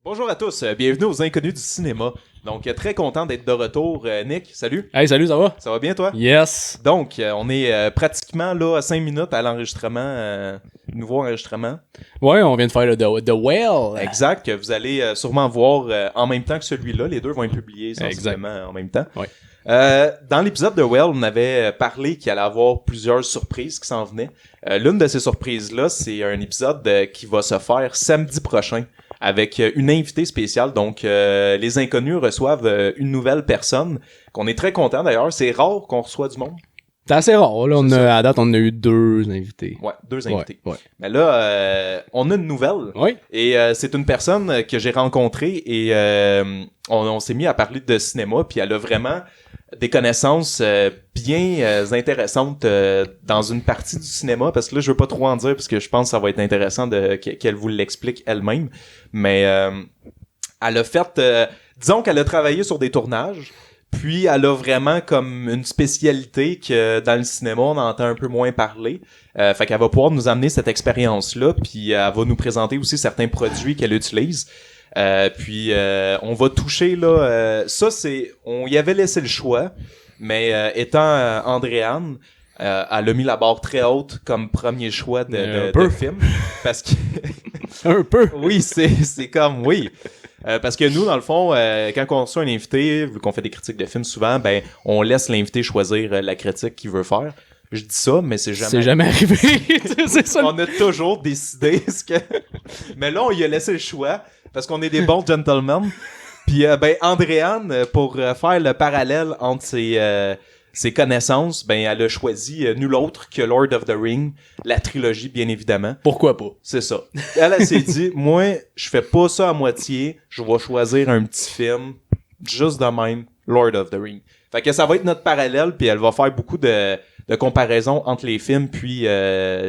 Bonjour à tous, bienvenue aux Inconnus du cinéma. Donc, très content d'être de retour. Nick, salut. Hey, salut, ça va? Ça va bien, toi? Yes. Donc, on est pratiquement là à 5 minutes à l'enregistrement, nouveau enregistrement. Ouais, on vient de faire le The Whale. Exact, que vous allez sûrement voir en même temps que celui-là. Les deux vont être publiés sensiblement en même temps. Ouais. Dans l'épisode de Well, on avait parlé qu'il allait avoir plusieurs surprises qui s'en venaient. L'une de ces surprises-là, c'est un épisode qui va se faire samedi prochain avec une invitée spéciale. Donc, les Inconnus reçoivent une nouvelle personne qu'on est très content d'ailleurs. C'est rare qu'on reçoit du monde. C'est assez rare, là. À date, on a eu 2 invités. Ouais, 2 invités. Ouais. Mais là, on a une nouvelle. Oui. Et c'est une personne que j'ai rencontrée et on s'est mis à parler de cinéma, puis elle a vraiment des connaissances bien intéressantes dans une partie du cinéma, parce que là, je veux pas trop en dire, parce que je pense que ça va être intéressant qu'elle vous l'explique elle-même. Mais elle a fait... disons qu'elle a travaillé sur des tournages, puis elle a vraiment comme une spécialité que dans le cinéma, on entend un peu moins parler. Fait qu'elle va pouvoir nous amener cette expérience-là, puis elle va nous présenter aussi certains produits qu'elle utilise. Puis on va toucher là... ça, c'est... On y avait laissé le choix, mais étant Andréane, elle a mis la barre très haute comme premier choix de film. Parce que... Un peu. Oui, c'est comme... Oui. Parce que nous, dans le fond, quand on reçoit un invité, vu qu'on fait des critiques de films souvent, ben on laisse l'invité choisir la critique qu'il veut faire. Je dis ça, mais c'est jamais arrivé. C'est ça. On a toujours décidé ce que... Mais là, on lui a laissé le choix, parce qu'on est des bons gentlemen. Puis, ben, Andréane, pour faire le parallèle entre ses connaissances, ben, elle a choisi nul autre que Lord of the Ring, la trilogie, bien évidemment. Pourquoi pas? C'est ça. Elle s'est dit, moi, je fais pas ça à moitié, je vais choisir un petit film, juste de même, Lord of the Ring. Fait que ça va être notre parallèle, puis elle va faire beaucoup de comparaisons entre les films puis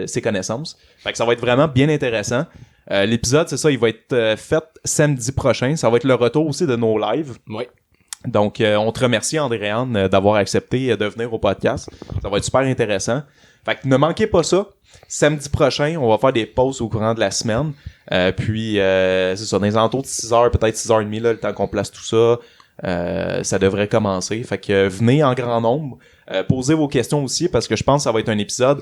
ses connaissances. Fait que ça va être vraiment bien intéressant. L'épisode, c'est ça, il va être fait samedi prochain. Ça va être le retour aussi de nos lives. Oui. Donc, on te remercie, Andréane, d'avoir accepté de venir au podcast. Ça va être super intéressant. Fait que ne manquez pas ça. Samedi prochain, on va faire des pauses au courant de la semaine. Puis, c'est ça, dans les alentours de 6h, peut-être 6h30, là, le temps qu'on place tout ça. Ça devrait commencer. Fait que venez en grand nombre. Posez vos questions aussi, parce que je pense que ça va être un épisode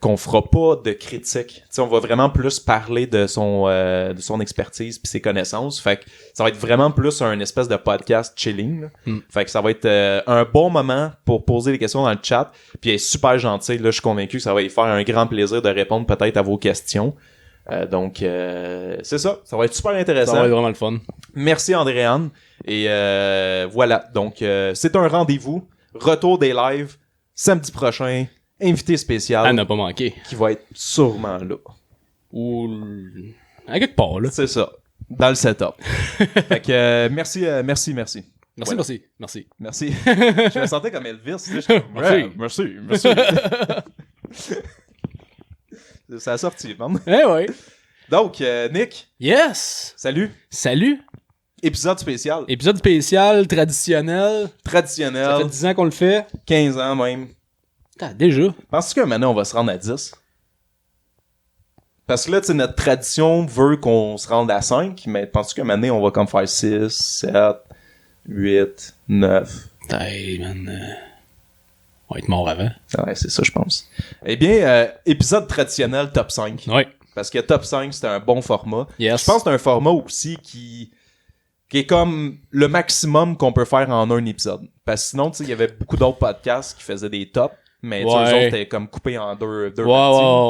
qu'on fera pas de critique. T'sais, on va vraiment plus parler de son expertise puis ses connaissances. Fait que ça va être vraiment plus un espèce de podcast chilling. Fait que ça va être un bon moment pour poser les questions dans le chat. Puis elle est super gentille. Là, je suis convaincu que ça va lui faire un grand plaisir de répondre peut-être à vos questions. Donc c'est ça. Ça va être super intéressant. Ça va être vraiment le fun. Merci Andréane. Et voilà. Donc c'est un rendez-vous. Retour des lives, samedi prochain, invité spécial. Elle n'a pas manqué. Qui va être sûrement là. Ou... à quelque part, là. C'est ça. Dans le setup. Fait que merci. Merci. Voilà. Merci. Je me sentais comme Elvis. Merci. Ça a sorti, man. Eh ouais. Donc, Nick. Yes. Salut. Épisode spécial. Épisode spécial, traditionnel. Ça fait 10 ans qu'on le fait. 15 ans même. Déjà. Penses-tu qu'un moment on va se rendre à 10? Parce que là, tu sais, notre tradition veut qu'on se rende à 5, mais penses-tu qu'un moment on va comme faire 6, 7, 8, 9? Hey, man. On va être mort avant. Ouais, c'est ça, je pense. Eh bien, épisode traditionnel top 5. Ouais. Parce que top 5, c'était un bon format. Yes. Je pense que c'est un format aussi qui est comme le maximum qu'on peut faire en un épisode. Parce que sinon, tu sais, il y avait beaucoup d'autres podcasts qui faisaient des tops, mais tu sais, eux autres étaient comme coupés en deux parties.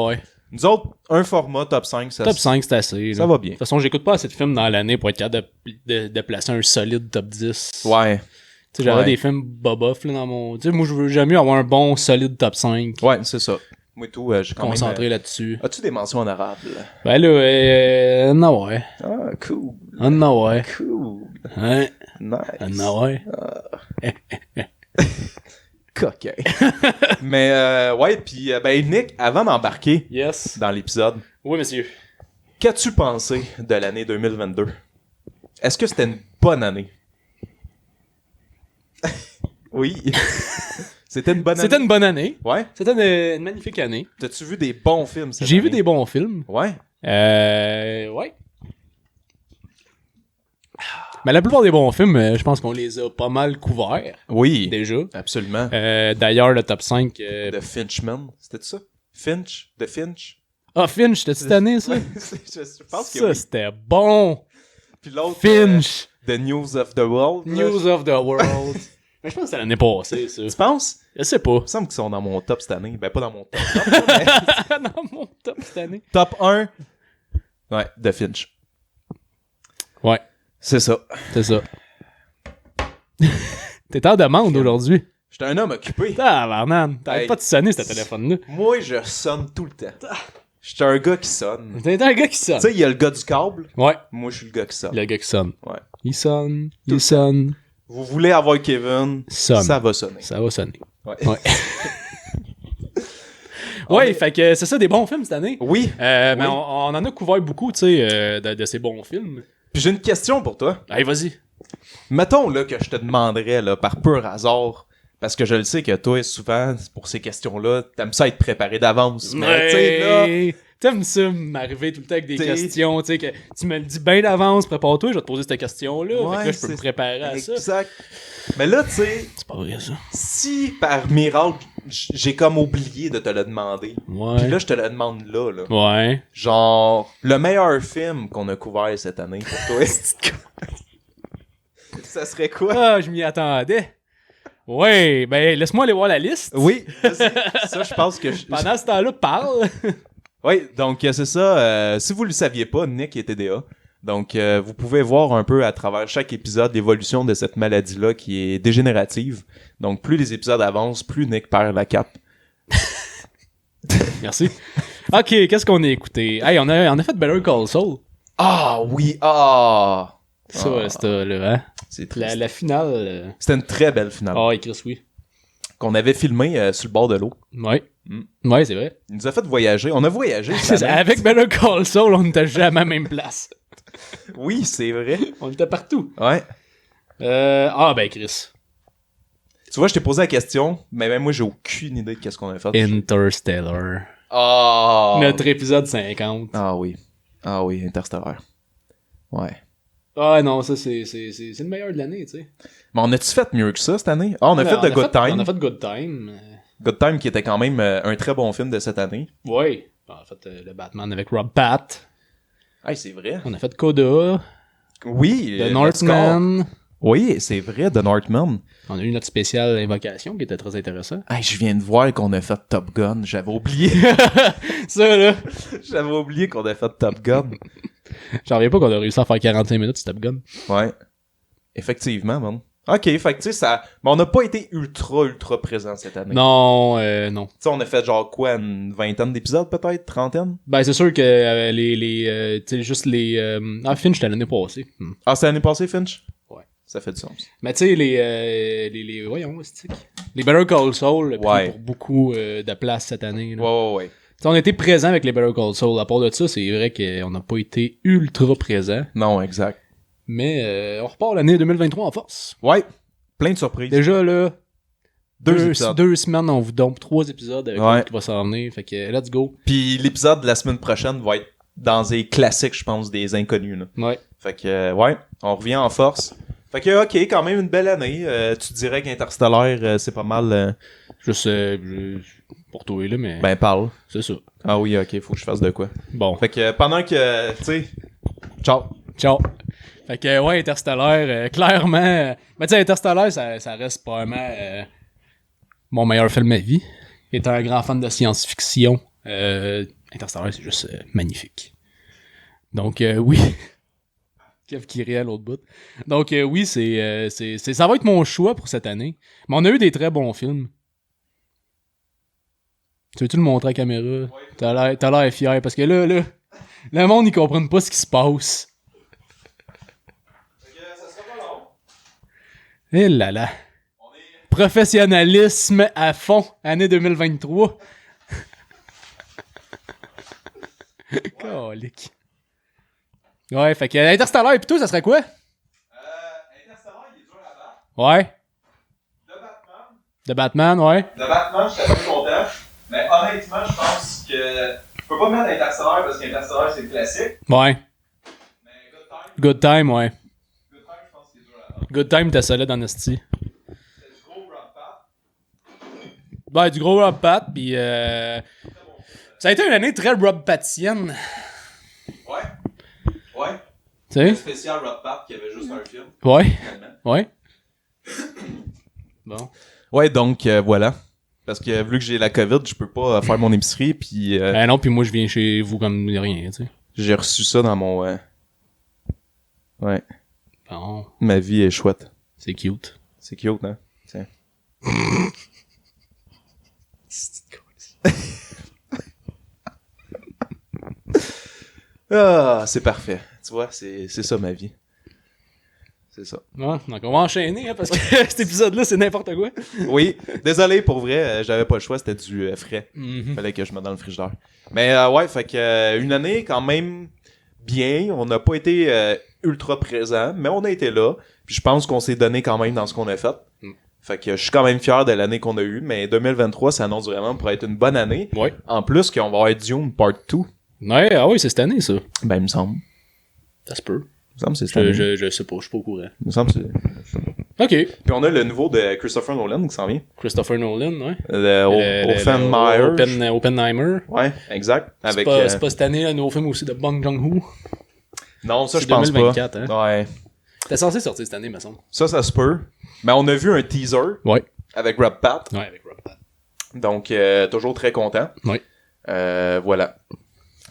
Ouais. Nous autres, un format top 5, Top 5, c'est assez. Ça va bien. De toute façon, j'écoute pas assez de films dans l'année pour être capable de placer un solide top 10. Ouais. Tu sais, j'avais des films boboff là dans mon... Tu sais, moi, je veux jamais avoir un bon solide top 5. Ouais, c'est ça. Moi et tout, j'ai quand concentré même... là-dessus. As-tu des mentions honorables? Ben là, non, ouais. Ah, cool. Non, ouais. Cool. Hein? Nice. Non, ouais. Coquin. Mais, ouais, pis, ben, Nick, avant d'embarquer Yes. dans l'épisode, Oui, monsieur. qu'as-tu pensé de l'année 2022? Est-ce que c'était une bonne année? Oui. C'était une bonne année. C'était une bonne année. Ouais. C'était une magnifique année. T'as-tu vu des bons films cette J'ai vu année? des bons films. Ouais. Ouais. Mais la plupart des bons films, je pense qu'on les a pas mal couverts. Oui, déjà. absolument. D'ailleurs, le top 5... The Finchman, c'était ça? Finch? The Finch? Ah, Finch, c'était cette année, ça? Je pense que ça, oui. c'était bon! Puis l'autre, Finch! The News of the World. News of the World. Mais je pense que c'était l'année passée, ça. Tu penses? Je sais pas. Il me semble qu'ils sont dans mon top cette année. Ben, pas dans mon top. mais... Dans mon top cette année. Top 1. Ouais, The Finch. Ouais, C'est ça. c'est ça. T'es en demande aujourd'hui. J'étais un homme occupé. Tabarnane, t'arrêtes Hey. pas de sonner, ce téléphone-là. Moi, je sonne tout le temps. J'étais un gars qui sonne. T'es un gars qui sonne. Tu sais, il y a le gars du câble. Ouais, Moi, je suis le gars qui sonne. le gars qui sonne. Ouais. Il sonne, il sonne, Vous voulez avoir Kevin, sonne. ça va sonner. Ça va sonner. Ouais. Ouais. Ouais, fait que c'est ça, des bons films cette année. Oui. Mais Oui. on en a couvert beaucoup, tu sais, de ces bons films. Puis j'ai une question pour toi. Allez, vas-y. Mettons là que je te demanderais là, par pur hasard, parce que je le sais que toi, souvent, pour ces questions-là, t'aimes ça être préparé d'avance. Mais tu sais, là, T'aimes ça m'arriver tout le temps avec des T'sais- questions, tu sais, que tu me le dis bien d'avance, prépare-toi, je vais te poser cette question-là, fait que là, je peux c'est- me préparer à ça. Exact. Mais là, tu sais, C'est pas vrai, ça. si par miracle, j'ai comme oublié de te le demander, puis Ouais. là, je te le demande là. Ouais. Genre, le meilleur film qu'on a couvert cette année pour toi, ça serait quoi? Ah, je m'y attendais. Ouais, ben, laisse-moi aller voir la liste. Oui, vas-y. Ça, je pense que... Pendant ce temps-là, parle. Oui, donc c'est ça. Si vous le saviez pas, Nick est TDA. Donc, vous pouvez voir un peu à travers chaque épisode l'évolution de cette maladie-là qui est dégénérative. Donc, plus les épisodes avancent, plus Nick perd la cape. Merci. Ok, qu'est-ce qu'on a écouté? Hey, on a fait Better Call Saul. Ah oui, ah! Ça, Ah. c'était là, hein? C'est triste. La finale. C'était une très belle finale Ah, et Chris, oui. qu'on avait filmée sur le bord de l'eau. Ouais. Mm. Ouais, c'est vrai. Il nous a fait voyager. On a voyagé. C'est ça, avec Better Call Saul, on n'était jamais à la même place. Oui, c'est vrai. On était partout. Ouais. Ben Chris. Tu vois, je t'ai posé la question, mais même moi, j'ai aucune idée de qu'est-ce qu'on a fait. Interstellar. Ah! Notre épisode 50. Ah oui. Ah oui, Interstellar. Ouais. Ah non, ça c'est le meilleur de l'année, tu sais. Mais on a-tu fait mieux que ça cette année? Ah, on a fait The Good Time. On a fait Good Time. Good Time qui était quand même un très bon film de cette année. Ouais. On a fait le Batman avec Rob Pat. Ah, c'est vrai. On a fait Coda. Oui. The notre score. Northman. Oui, c'est vrai, The Northman. On a eu notre spéciale Invocation qui était très intéressant. Hey, je viens de voir qu'on a fait Top Gun. J'avais oublié. Ça là. J'avais oublié qu'on a fait Top Gun. J'en reviens pas qu'on a réussi à faire 45 minutes sur Top Gun. Ouais. Effectivement, man. Ok, fait que tu sais, ça. Mais on n'a pas été ultra présent cette année. Non, non. Tu sais, on a fait genre quoi, une vingtaine d'épisodes peut-être? Trentaine? Ben c'est sûr que tu sais, juste les... Finch, c'était l'année passée. Ah, c'est l'année passée, Finch? Ouais. Ça fait du sens. Mais tu sais, les voyons, c'est les Better Call Saul, pris Ouais. pour beaucoup de place cette année. Là. Ouais. T'sais, on a été présent avec les Better Call Saul. À part de ça, c'est vrai qu'on n'a pas été ultra présent. Non, exact. Mais on repart l'année 2023 en force. Ouais. Plein de surprises. Déjà, là, Deux épisodes. 2 semaines, on vous dompe 3 épisodes avec Ouais. l'autre qui va s'en venir. Fait que, let's go. Puis l'épisode de la semaine prochaine va être dans des classiques, je pense, des inconnus. Là. Ouais. Fait que, ouais, on revient en force. Fait que, ok, quand même une belle année. Tu dirais qu'Interstellaire, c'est pas mal... Juste pour toi, là, mais Ben, parle. c'est ça. Ah oui, ok, faut que je fasse de quoi. Bon. Fait que pendant que, tu sais... Ciao. Ciao. Fait que, ouais, Interstellar, clairement... mais tu sais, Interstellar, ça reste probablement mon meilleur film de ma vie. Étant un grand fan de science-fiction, Interstellar, c'est juste magnifique. Donc, oui. Kev qui rit à l'autre bout. Donc, oui, ça va être mon choix pour cette année. Mais on a eu des très bons films. Tu veux-tu le montrer à la caméra? T'as l'air fier, parce que là, le monde, ils comprennent pas ce qui se passe. Eh là là. Professionnalisme à fond, année 2023. Calique. Ouais, fait que Interstellar et tout, ça serait quoi? Interstellar, il est dur à battre. Ouais. De Batman. De Batman, ouais. De Batman, je suis content. Mais honnêtement, je pense que... Je peux pas mettre Interstellar parce qu'Interstellar, c'est le classique. Ouais. Mais Good Time, Good Time, ouais. Good Time, je pense Good Time était solide en esti. Ben, du gros Rob Pat, pis ça a été une année très Rob Patienne. Ouais. Ouais. Tu sais? Spécial Rob Pat qui avait juste un film. Ouais. Ouais. Bon. Ouais, donc voilà. Parce que vu que j'ai la COVID, je peux pas faire mon épicerie, puis Non, puis moi je viens chez vous comme rien, tu sais. j'ai reçu ça dans mon... Ouais. Bon, Ma vie est chouette. c'est cute. C'est cute, hein? Tiens. Ah, c'est parfait. Tu vois, c'est ça ma vie. C'est ça. Ouais, donc on va enchaîner, hein, parce que cet épisode-là, c'est n'importe quoi. Oui, désolé pour vrai, j'avais pas le choix, c'était du frais. Mhm. Fallait que je mette dans le frigidaire. Mais ouais, fait que une année quand même bien. On n'a pas été ultra présent, mais on a été là. Puis je pense qu'on s'est donné quand même dans ce qu'on a fait. Fait que je suis quand même fier de l'année qu'on a eue, mais 2023, ça annonce vraiment pour être une bonne année. Ouais. En plus qu'on va avoir Dune Part 2. Ouais, ah oui, c'est cette année, ça. Ben, il me semble. Ça se peut. Il me semble que c'est cette année. Je sais pas, je suis pas au courant. Il me semble que c'est... Ok. Puis on a le nouveau de Christopher Nolan qui s'en vient. Christopher Nolan, ouais. Oppenheimer. Ouais, exact. Avec, C'est pas cette année, le nouveau film aussi de Bong Joon-ho. Non, ça C'est je pense 2024, pas. Ouais. T'es censé sortir cette année, me semble. Ça se peut. Mais on a vu un teaser Ouais. avec Rob Pat. Ouais, avec Rob Pat. Donc, toujours très content. Ouais. Voilà.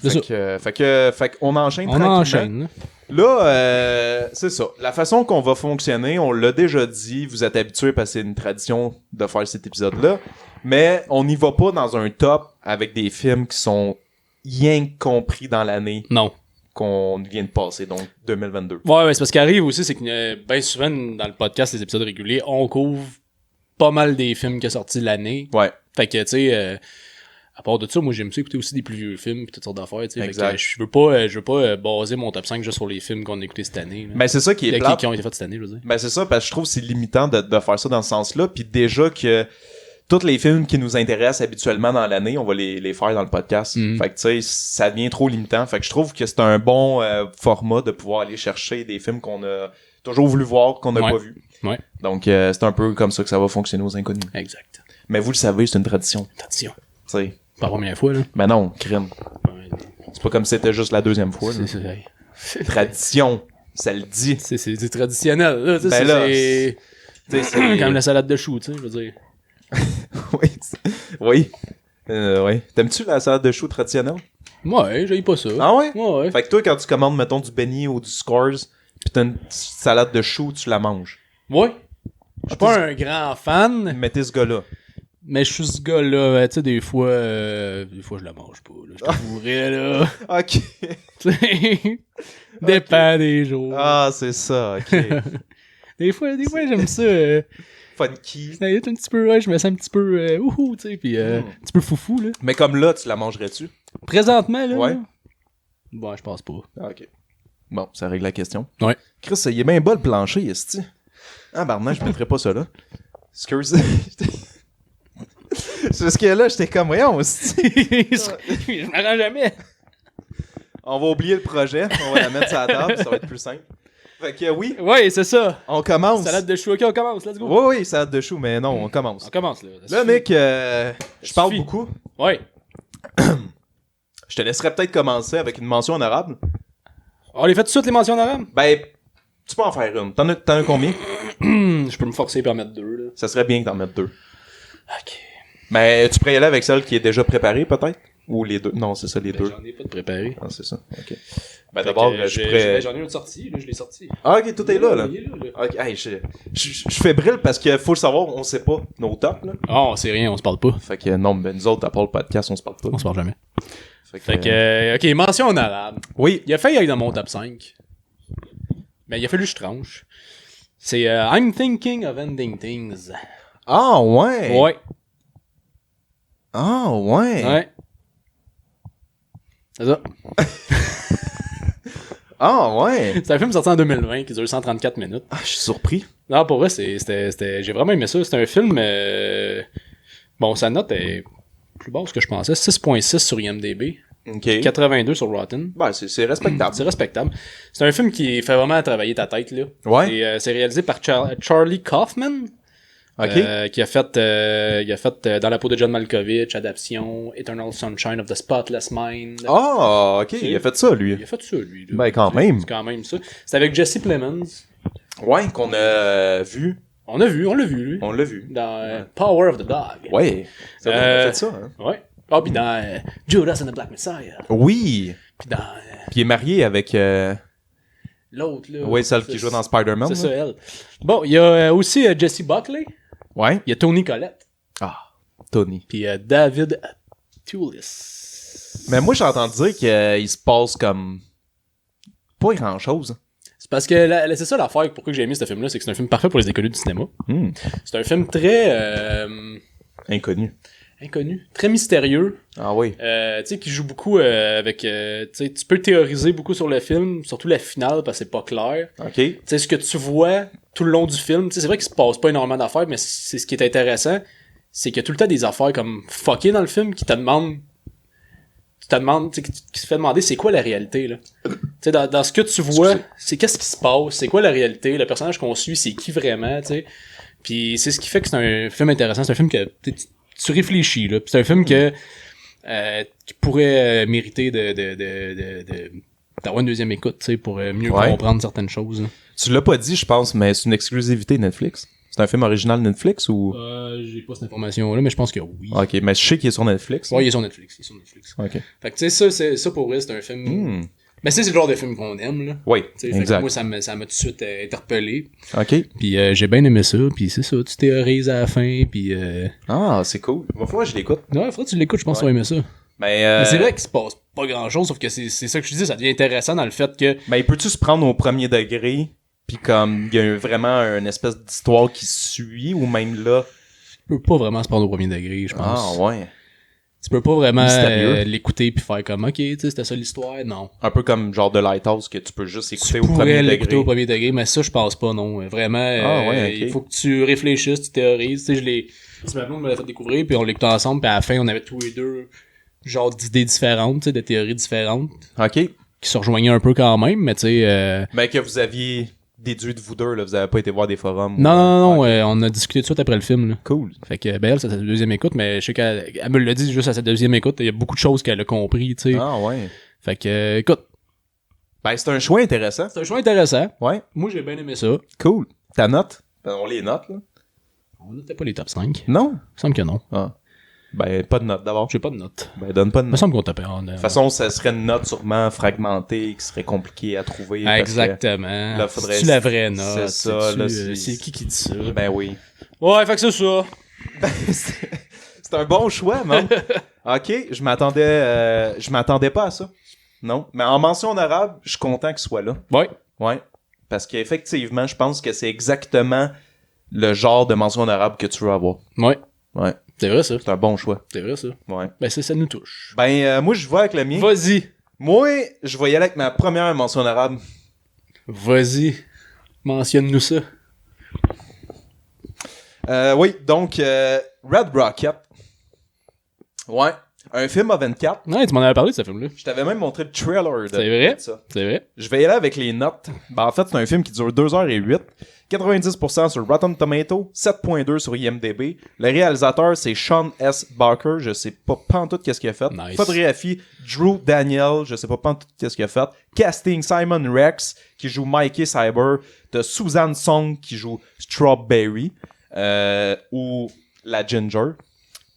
C'est Fait qu'on enchaîne On tranquillement. enchaîne. Là, c'est ça. La façon qu'on va fonctionner, on l'a déjà dit, vous êtes habitués parce que c'est une tradition de faire cet épisode-là, mais on n'y va pas dans un top avec des films qui sont rien compris dans l'année Non. qu'on vient de passer, donc 2022. Ouais, c'est parce qu'arrive aussi, c'est que bien souvent dans le podcast, les épisodes réguliers, on couvre pas mal des films qui sont sortis l'année. Ouais. Fait que, tu sais, à part de ça, moi j'aime ça écouter aussi des plus vieux films pis toutes sortes d'affaires, tu sais. Exact. Fait que je veux pas baser mon top 5 juste sur les films qu'on a écoutés cette année. Là. Mais c'est ça qui est plate. Qui ont été faits cette année, je veux dire. Ben c'est ça, parce que je trouve que c'est limitant de faire ça dans ce sens-là, puis déjà que tous les films qui nous intéressent habituellement dans l'année, on va les faire dans le podcast. Fait que tu sais, ça devient trop limitant. Fait que je trouve que c'est un bon format de pouvoir aller chercher des films qu'on a toujours voulu voir, qu'on n'a pas vu. Ouais. Donc c'est un peu comme ça que ça va fonctionner aux Inconnus. Exact. Mais vous le savez, c'est une tradition. Attention. Tu sais. Pas la première fois, là. Mais non, crime. Ouais, C'est pas comme si c'était juste la deuxième fois. là. c'est Tradition, ça le dit. c'est traditionnel, là. Ben là, c'est c'est comme la salade de choux, tu sais, je veux dire. oui. Oui. Oui. T'aimes-tu la salade de choux traditionnelle? Ouais, j'aille pas ça. Ah ouais? Ouais. Fait que toi, quand tu commandes, mettons, du beignet ou du Scores, pis t'as une petite salade de choux, tu la manges. Ouais. Je suis pas un grand fan, Mais t'es ce gars-là. mais je suis ce gars-là, tu sais, des fois je la mange pas, là. Je t'avouerais, là. Ok. Tu sais, dépend des jours. Ah, c'est ça, ok. Des fois j'aime ça. Funky. Ça y est, un petit peu, ouais, je me sens un petit peu, ouhou, tu sais, pis un petit peu foufou, là. Mais comme là, tu la mangerais-tu? Présentement, là. Ouais. Bon, je pense pas. Ah, ok. Bon, ça règle la question. Ouais. Chris, il est bien bas le plancher, esti. Ah, barnage, je mettrais pas ça là. Excuse. C'est parce que là, j'étais comme, voyons, esti. Je m'arrange jamais. On va oublier le projet, on va la mettre sur la table, ça va être plus simple. Fait que oui, Ouais, c'est ça. on commence. Salade de choux, ok, on commence, let's go. Oui, salade de choux, mais non, on commence. On commence, là. Là, Nick, je parle suffit. beaucoup. Ouais. Je te laisserais peut-être commencer avec une mention honorable. On les fait tout de suite, les mentions honorables? Ben, tu peux en faire une. T'en as combien? Je peux me forcer pour en mettre 2, là. Ça serait bien que t'en mettes 2. Ok. Mais tu pourrais y aller avec celle qui est déjà préparée, peut-être? Ou les deux? Non, c'est ça, les deux. J'en ai pas de préparé. Ah, c'est ça, ok. Ben d'abord, je pourrais... J'en ai une sortie, là, je l'ai sorti. Ah, ok, tout est là, là. Il est là, là. Ok, hey, je fébrile parce qu'il faut le savoir, on sait pas nos tops, là. Oh, c'est rien, on se parle pas. Fait que non, ben nous autres, à part le podcast, on se parle pas. On se parle jamais. Fait que, ok, mention honorable. oui. Il a failli être dans mon top 5. Mais il a fallu que je tranche. C'est I'm Thinking of Ending Things. Ah, ouais. Ouais. Ah, ouais. Ouais. C'est ça. Ah, ouais. C'est un film sorti en 2020 qui dure 134 minutes. Ah, je suis surpris. Non, pour vrai, j'ai vraiment aimé ça. C'est un film... Bon, sa note est plus basse que je pensais. 6.6 sur IMDb. OK. 82 sur Rotten. Ben, c'est respectable. C'est respectable. C'est un film qui fait vraiment travailler ta tête, là. Ouais. C'est réalisé par Charlie Kaufman. OK. Qui a fait Dans la peau de John Malkovich, adaptation, Eternal Sunshine of the Spotless Mind. Ah, OK. Il a fait ça, lui. Il a fait ça, lui. Là. Ben, quand même. C'est quand même ça. C'est avec Jesse Plemons. Ouais, qu'on a vu. On l'a vu, lui. On l'a vu. Dans Power of the Dog. Ouais. Ça, on a fait ça, hein. Ouais. Ah, puis dans Judas and the Black Messiah. Oui. Puis dans Puis il est marié avec... l'autre, là. Ouais, celle qui joue dans Spider-Man. C'est là. ça, elle. Bon, il y a aussi Jesse Buckley. Ouais. Il y a Tony Collette. Ah, Tony. Puis David Thewlis. Mais moi, j'ai entendu dire qu'il se passe comme... pas grand-chose. C'est parce que c'est ça l'affaire pourquoi j'ai aimé ce film-là, c'est que c'est un film parfait pour les inconnus du cinéma. C'est un film très Inconnu. inconnu, très mystérieux. Ah oui. Tu sais, qui joue beaucoup avec... tu sais, tu peux théoriser beaucoup sur le film, surtout la finale, parce que c'est pas clair. OK. Tu sais, ce que tu vois tout le long du film, tu sais, c'est vrai qu'il se passe pas énormément d'affaires, mais c'est ce qui est intéressant, c'est qu'il y a tout le temps des affaires comme fuckées dans le film qui te demandent... Tu te demandes, tu sais, qui se fait demander c'est quoi la réalité, là. Tu sais, dans ce que tu vois, c'est qu'est-ce qui se passe, c'est quoi la réalité, le personnage qu'on suit, c'est qui vraiment, tu sais. Puis c'est ce qui fait que c'est un film intéressant, c'est un film que tu réfléchis, là. Puis c'est un film qui pourrait mériter d'avoir une deuxième écoute, tu sais, pour mieux comprendre certaines choses, là. Tu l'as pas dit, je pense, mais c'est une exclusivité Netflix. C'est un film original Netflix ou... J'ai pas cette information-là, mais je pense que oui. OK, mais je sais qu'il est sur Netflix. Ouais, il est sur Netflix, OK. Fait que tu sais, ça pour vrai, c'est un film... Mais c'est le genre de film qu'on aime, là. Oui, T'sais, fait que exact. moi, ça m'a tout de suite interpellé. OK. Puis j'ai bien aimé ça, puis c'est ça, tu théorises à la fin, puis... Ah, c'est cool. Va falloir que je l'écoute. Ouais, faudrait que tu l'écoutes, je pense que tu vas aimer ça. Mais c'est vrai qu'il se passe pas grand-chose, sauf que c'est ça que je dis, ça devient intéressant dans le fait que... Ben, peux-tu se prendre au premier degré, puis comme, il y a vraiment une espèce d'histoire qui suit, ou même là... Tu peux pas vraiment se prendre au premier degré, je pense. Ah, ouais. Tu peux pas vraiment Mystérieux. l'écouter puis faire comme, ok, tu sais, c'était ça l'histoire, non. Un peu comme genre de Lighthouse, que tu peux juste écouter Tu au premier pourrais l'écouter degré. au premier degré, mais ça, je pense pas, non. Vraiment, ouais, ok. il faut que tu réfléchisses, tu théorises. Tu sais, ma blonde me l'a fait découvrir, puis on l'écoutait ensemble, puis à la fin, on avait tous les deux genre d'idées différentes, tu sais, de théories différentes, OK. qui se rejoignaient un peu quand même, mais tu sais... Mais que vous aviez déduit de vous deux, là, vous avez pas été voir des forums. Non, ou... Ok. on a discuté de ça après le film, là. Cool. Fait que, ben, elle, c'est sa deuxième écoute, mais je sais qu'elle me l'a dit juste à sa deuxième écoute, il y a beaucoup de choses qu'elle a compris, tu sais. Ah, ouais. Fait que, écoute, Ben, c'est un choix intéressant. c'est un choix intéressant. Ouais. Moi, j'ai bien aimé ça. Cool. Ta note? Ben, on les note, là. On n'était pas les top 5. Non? Il me semble que non. Ah. Ben, pas de note d'abord. J'ai pas de note. Ben, donne pas de Il me note. semble qu'on tapait en... De toute façon, ça serait une note sûrement fragmentée, qui serait compliquée à trouver. parce que- Exactement. là, faudrait- C'est-tu la vraie note? C'est ça, C'est-tu, là, c'est qui dit ça? Ben oui. Ouais, fait que c'est ça. C'est un bon choix, man. OK, je m'attendais pas à ça. Non, mais en mention honorable, je suis content qu'il soit là. Ouais. Ouais, parce qu'effectivement, je pense que c'est exactement le genre de mention honorable que tu veux avoir. Ouais. Ouais, C'est vrai, ça. c'est un bon choix. C'est vrai, ça. Ouais. Ben, ça nous touche. Ben, moi, je vais avec le mien. Vas-y. Moi, je vais y aller avec ma première mention honorable. Vas-y. Mentionne-nous ça. Oui, donc, Red Rocket. Ouais, un film à 24. Ouais, tu m'en avais parlé de ce film-là. Je t'avais même montré le trailer de C'est vrai? de ça. C'est vrai. Je vais y aller avec les notes. Ben, en fait, c'est un film qui dure 2h08. 90% sur Rotten Tomato, 7.2 sur IMDb. Le réalisateur, c'est Sean S. Barker. Je sais pas pantoute qu'est-ce qu'il a fait. Nice. Photographie, Drew Daniel. Je sais pas pantoute qu'est-ce qu'il a fait. Casting, Simon Rex, qui joue Mikey Cyber. De Suzanne Song, qui joue Strawberry. Ou la Ginger.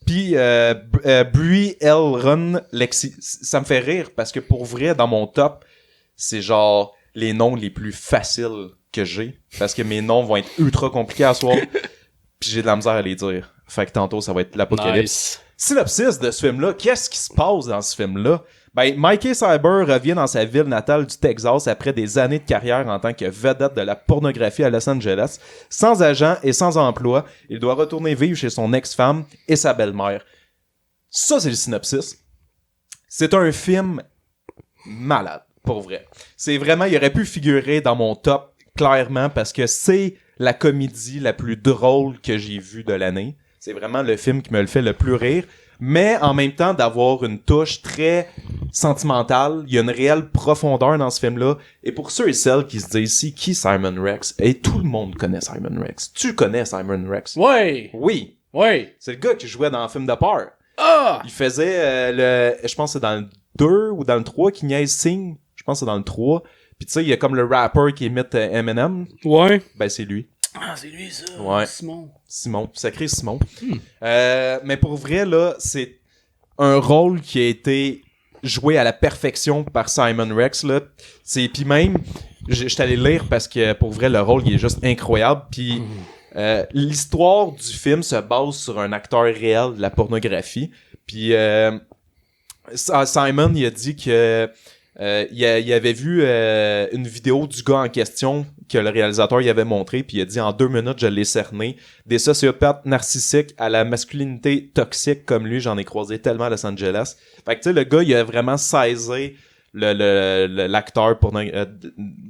Puis Brie L. Run Lexi. Ça me fait rire parce que pour vrai, dans mon top, c'est genre les noms les plus faciles que j'ai. Parce que mes noms vont être ultra compliqués à soir. Puis j'ai de la misère à les dire. Fait que tantôt, ça va être l'apocalypse. Nice. Synopsis de ce film-là. Qu'est-ce qui se passe dans ce film-là? Ben, Mikey Cyber revient dans sa ville natale du Texas après des années de carrière en tant que vedette de la pornographie à Los Angeles. Sans agent et sans emploi, il doit retourner vivre chez son ex-femme et sa belle-mère. Ça, c'est le synopsis. C'est un film malade, pour vrai. C'est vraiment, il aurait pu figurer dans mon top, clairement, parce que c'est la comédie la plus drôle que j'ai vue de l'année. C'est vraiment le film qui me le fait le plus rire. mais en même temps d'avoir une touche très sentimentale. Il y a une réelle profondeur dans ce film-là. Et pour ceux et celles qui se disent ici, qui Simon Rex? Et tout le monde connaît Simon Rex. Tu connais Simon Rex? Ouais! Oui. Ouais! C'est le gars qui jouait dans un film de peur. Ah! Il faisait je pense que c'est dans le 2 ou dans le 3 qui niaise Sing. Je pense que c'est dans le 3. Puis tu sais, il y a comme le rapper qui imite Eminem. Ouais. Ben c'est lui. Ah, c'est lui, ça. Ouais. Simon. Sacré Simon. Mais pour vrai, là, c'est un rôle qui a été joué à la perfection par Simon Rex, là. Puis même, j'étais allé lire parce que pour vrai, le rôle, il est juste incroyable. Puis l'histoire du film se base sur un acteur réel de la pornographie. Puis Simon, il a dit que il avait vu une vidéo du gars en question que le réalisateur il avait montré, puis il a dit en 2 minutes je l'ai cerné. Des sociopathes narcissiques à la masculinité toxique comme lui, j'en ai croisé tellement à Los Angeles. Fait que tu sais, le gars il a vraiment saisi l'acteur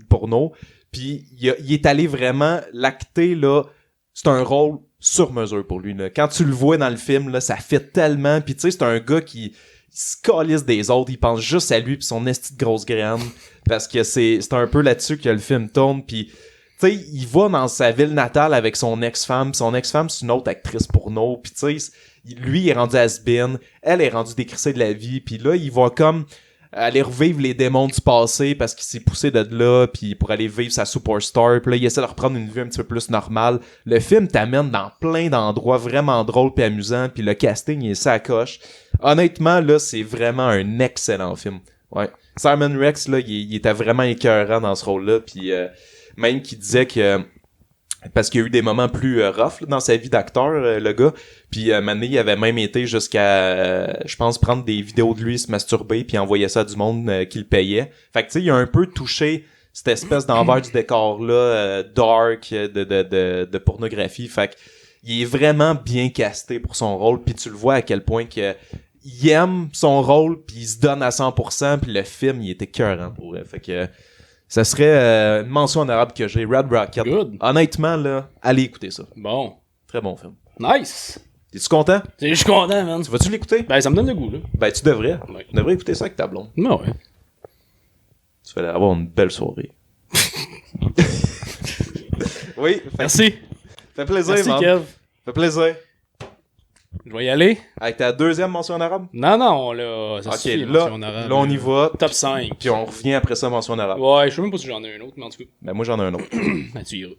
porno, puis il est allé vraiment l'acter là. C'est un rôle sur mesure pour lui là. Quand tu le vois dans le film là, ça fait tellement, puis tu sais c'est un gars qui il se calisse des autres, il pense juste à lui pis son esti de grosse graine, parce que c'est un peu là-dessus que le film tourne, pis tu sais, il va dans sa ville natale avec son ex-femme, c'est une autre actrice porno, pis tu sais, lui il est rendu has-been, elle est rendue décrissée de la vie, pis là, il va comme aller revivre les démons du passé parce qu'il s'est poussé de là, puis pour aller vivre sa superstar, puis là, il essaie de reprendre une vie un petit peu plus normale. Le film t'amène dans plein d'endroits vraiment drôles puis amusants, puis le casting, il est sacoche. Honnêtement, là, c'est vraiment un excellent film. Ouais. Simon Rex, là, il était vraiment écœurant dans ce rôle-là, puis même qu'il disait que parce qu'il y a eu des moments plus rough là, dans sa vie d'acteur, le gars. Puis Mané, il avait même été jusqu'à, je pense, prendre des vidéos de lui se masturber puis envoyer ça à du monde qui le payait. Fait que tu sais, il a un peu touché cette espèce d'envers du décor là, dark de pornographie. Fait que il est vraiment bien casté pour son rôle. Puis tu le vois à quel point que il aime son rôle puis il se donne à 100%. Puis le film, il était écœurant pour elle. Fait que ça serait une mention honorable que j'ai. Red Rocket. Good. Honnêtement, là, allez écouter ça. Bon. Très bon film. Nice. T'es-tu content? Je suis content, man. Tu vas-tu l'écouter? Ben, ça me donne le goût, là. Ben, tu devrais. Ouais. Tu devrais écouter ça avec ta blonde. Ben ouais. Tu vas avoir une belle soirée. Oui. Merci. Fait plaisir, Merci, man. Kev. Fait plaisir. Je vais y aller. Avec ta deuxième mention en arabe? Non, là, ça Ok, suffit, là, mention arabe, là, on y va. Top 5. Puis on revient après ça, mention en arabe. Ouais, je sais même pas si j'en ai un autre, mais en tout cas. Ben, moi, j'en ai un autre. Ben, tu iras.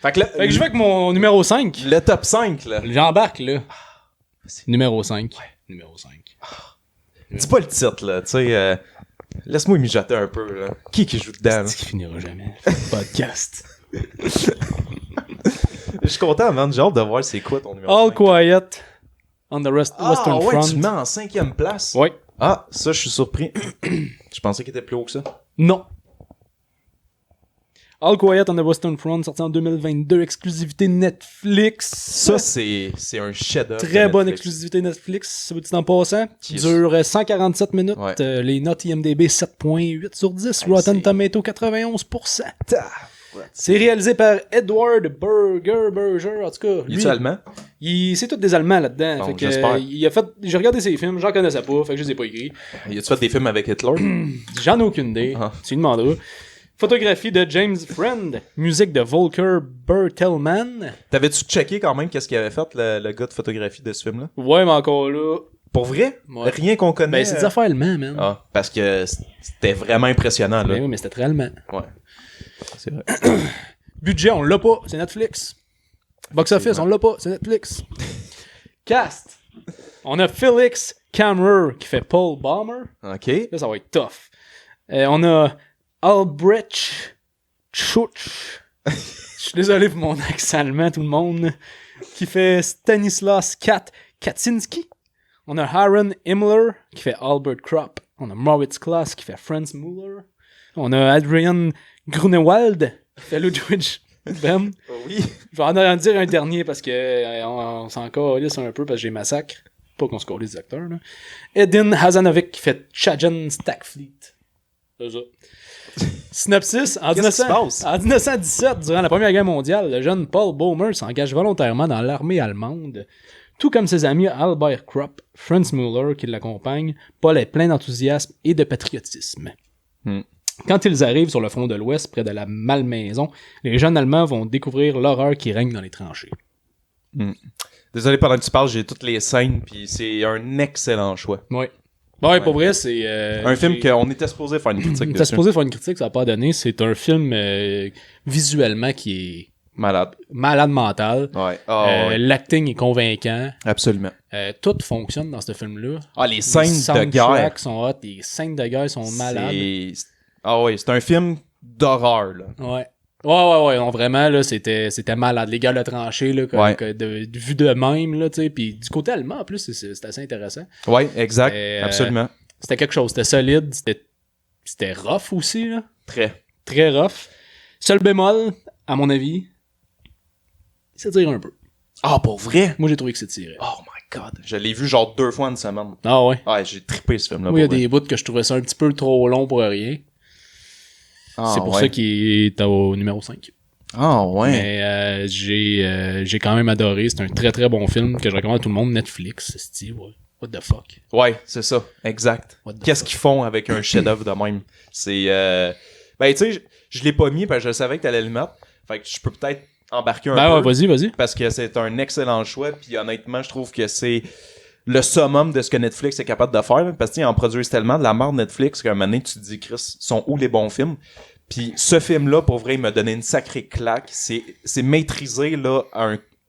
Fait que, Fait que je vais avec mon numéro 5. le top 5, là. J'embarque, là. Numéro 5. Ouais. Numéro 5. Dis pas le titre, là. Tu sais, laisse-moi mijoter un peu, là. Qui joue dedans, là? C'est qui finira jamais. Podcast. Je suis content, man. J'ai hâte de voir c'est quoi ton numéro All 5. Quiet on the Western ouais, Front. tu le mets en 5e place? Ouais. Ah, ça, je suis surpris. Je pensais qu'il était plus haut que ça. Non. All Quiet on the Western Front, sorti en 2022, exclusivité Netflix. Ça, c'est un chef-d'œuvre. Très de bonne Netflix. exclusivité Netflix, ça veut-tu en passant? Yes. Dure 147 minutes. Ouais. Les notes IMDB 7.8 sur 10. Rotten c'est- Tomato 91%. Ouais. C'est réalisé par Edward Berger, en tout cas. Il est-tu allemand? C'est tous des Allemands là-dedans. Bon, fait que, j'espère. il a fait, j'ai regardé ses films, j'en connaissais pas, fait que je les ai pas écrits. Il a-tu fait des films avec Hitler? J'en ai aucune idée. Ah. Tu lui demanderas. Photographie de James Friend. Musique de Volker Bertelmann. T'avais-tu checké quand même qu'est-ce qu'il avait fait, le gars de photographie de ce film-là? Ouais, mais encore là. Pour vrai? Ouais. Rien qu'on connaît? Ben, c'est des affaires allemands, man. Ah, parce que c'était vraiment impressionnant, là. Ben oui, mais c'était très allemand. Ouais. C'est vrai. Budget, on l'a pas, c'est Netflix. Box office, on l'a pas, c'est Netflix. Cast. On a Felix Kammerer qui fait Paul Baumer. OK. Là, ça va être tough. On a Albrecht Schuch. Je suis désolé pour mon accent allemand, tout le monde. Qui fait Stanislas Kaczynski. On a Aaron Himmler qui fait Albert Kropp. On a Moritz Klaas qui fait Franz Müller. On a Adrian Grunewald qui fait Ludwig Ben. Oui. Je vais en dire un dernier parce que on s'en calisse un peu parce que j'ai massacre. Pas qu'on se calisse des acteurs, là. Edin Hazanovic qui fait Chajan Stackfleet. C'est ça. Synopsis, en Qu'est-ce qui se passe? 1917, durant la Première Guerre mondiale, le jeune Paul Baumer s'engage volontairement dans l'armée allemande. Tout comme ses amis Albert Krupp, Franz Müller qui l'accompagne, Paul est plein d'enthousiasme et de patriotisme. Quand ils arrivent sur le front de l'Ouest, près de la Malmaison, les jeunes Allemands vont découvrir l'horreur qui règne dans les tranchées. Désolé, pendant que tu parles, j'ai toutes les scènes, puis c'est un excellent choix. Oui. Ouais, pour vrai, c'est... un film qu'on était supposé faire une critique On était dessus. supposé faire une critique, ça n'a pas donné. C'est un film visuellement qui est malade mental. Ouais. Oh, ouais. L'acting est convaincant. Absolument. Tout fonctionne dans ce film-là. Les scènes de soundtracks guerre. sont hot, les scènes de guerre sont malades. C'est un film d'horreur, là. Ouais. Ouais, non, vraiment, là, c'était malade. Les gars, le tranché, là, vu de même, là, tu sais, puis du côté allemand, en plus, c'est assez intéressant. Ouais, exact, absolument. C'était quelque chose, c'était solide, c'était rough aussi, là. Très rough. Seul bémol, à mon avis, c'est tiré un peu. Ah, pour vrai? Moi, j'ai trouvé que c'est tiré. Oh my god. Je l'ai vu genre 2 fois en une semaine. Ah ouais? Ouais, j'ai trippé ce film-là. Moi, il y a des bouts que je trouvais ça un petit peu trop long pour rien. C'est pour ça qu'il est au numéro 5. Ah ouais. Mais j'ai quand même adoré. C'est un très très bon film que je recommande à tout le monde. Netflix, c'est what the fuck. Ouais, c'est ça. Exact. Qu'est-ce qu'ils font avec un chef-d'œuvre de même? C'est... Ben, tu sais, je l'ai pas mis parce que je savais que t'allais le mettre. Fait que je peux peut-être embarquer un peu. Ouais, vas-y. Parce que c'est un excellent choix. Puis honnêtement, je trouve que c'est le summum de ce que Netflix est capable de faire. Parce qu'ils en produisent tellement de la merde Netflix qu'à un moment donné, tu te dis, Chris, sont où les bons films? Puis ce film-là, pour vrai, il m'a donné une sacrée claque. C'est maîtrisé là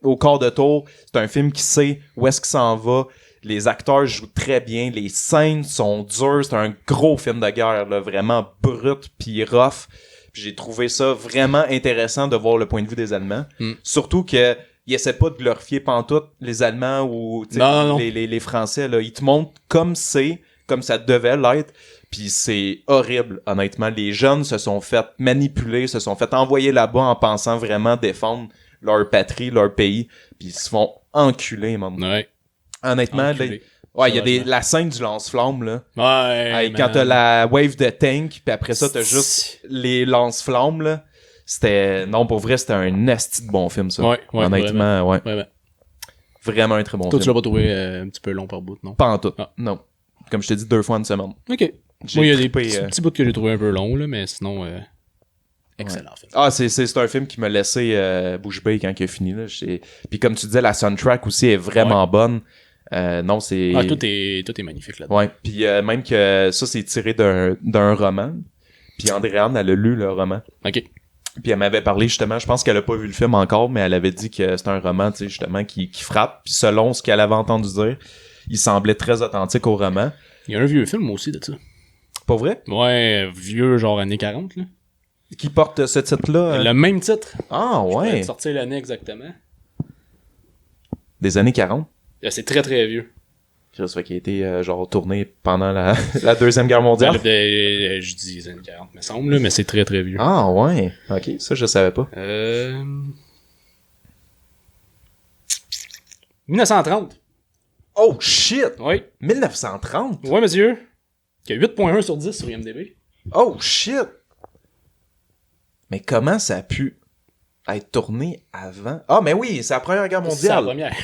au quart de tour. C'est un film qui sait où est-ce qu'il s'en va. Les acteurs jouent très bien. Les scènes sont dures. C'est un gros film de guerre, là, vraiment brut puis rough. Puis j'ai trouvé ça vraiment intéressant de voir le point de vue des Allemands. Surtout que ils essaient pas de glorifier pantoute les Allemands ou non. Les Français. Là. Ils te montrent comme ça devait l'être. Puis c'est horrible, honnêtement. Les jeunes se sont fait manipuler, se sont fait envoyer là-bas en pensant vraiment défendre leur patrie, leur pays. Puis ils se font enculer, man. Ouais. Honnêtement, il y a la scène du lance-flamme, là. Ouais, quand t'as la wave de tank, puis après ça, t'as juste les lance-flammes, là. Non, pour vrai, c'était un asti de bon film, ça. Ouais, honnêtement, vraiment. ouais. Vraiment un très bon Toi, film. tu l'as pas trouvé un petit peu long par bout, non? Pas en tout. Non. Comme je t'ai dit, 2 fois en une semaine. Ok. Moi, il y a des petits bouts que j'ai trouvé un peu longs, là, mais sinon, excellent film. Ah, c'est un film qui m'a laissé bouche bée quand il a fini, là. Puis comme tu disais, la soundtrack aussi est vraiment bonne. Non, c'est... Ah, tout est magnifique là-dedans. Ouais, puis même que ça, c'est tiré d'un roman. Puis Andréane, elle a lu le roman. Ok. Puis elle m'avait parlé, justement, je pense qu'elle a pas vu le film encore, mais elle avait dit que c'était un roman, tu sais, justement, qui frappe. Puis selon ce qu'elle avait entendu dire, il semblait très authentique au roman. Il y a un vieux film aussi de ça. Pas vrai? Ouais, vieux, genre années 40, là. Qui porte ce titre-là? Le même titre. Ah, ouais. Je sortir l'année exactement. Des années 40? C'est très très vieux. Ça fait qu'il a été genre tourné pendant la Deuxième Guerre mondiale. Je dis les années 40, me semble, là, mais c'est très très vieux. Ah ouais, ok, ça je savais pas. 1930. Oh shit! Oui. 1930? Ouais, monsieur. Qui a 8.1 sur 10 sur IMDb. Oh shit! Mais comment ça a pu être tourné avant? Ah, mais oui, c'est la Première Guerre mondiale. C'est la première.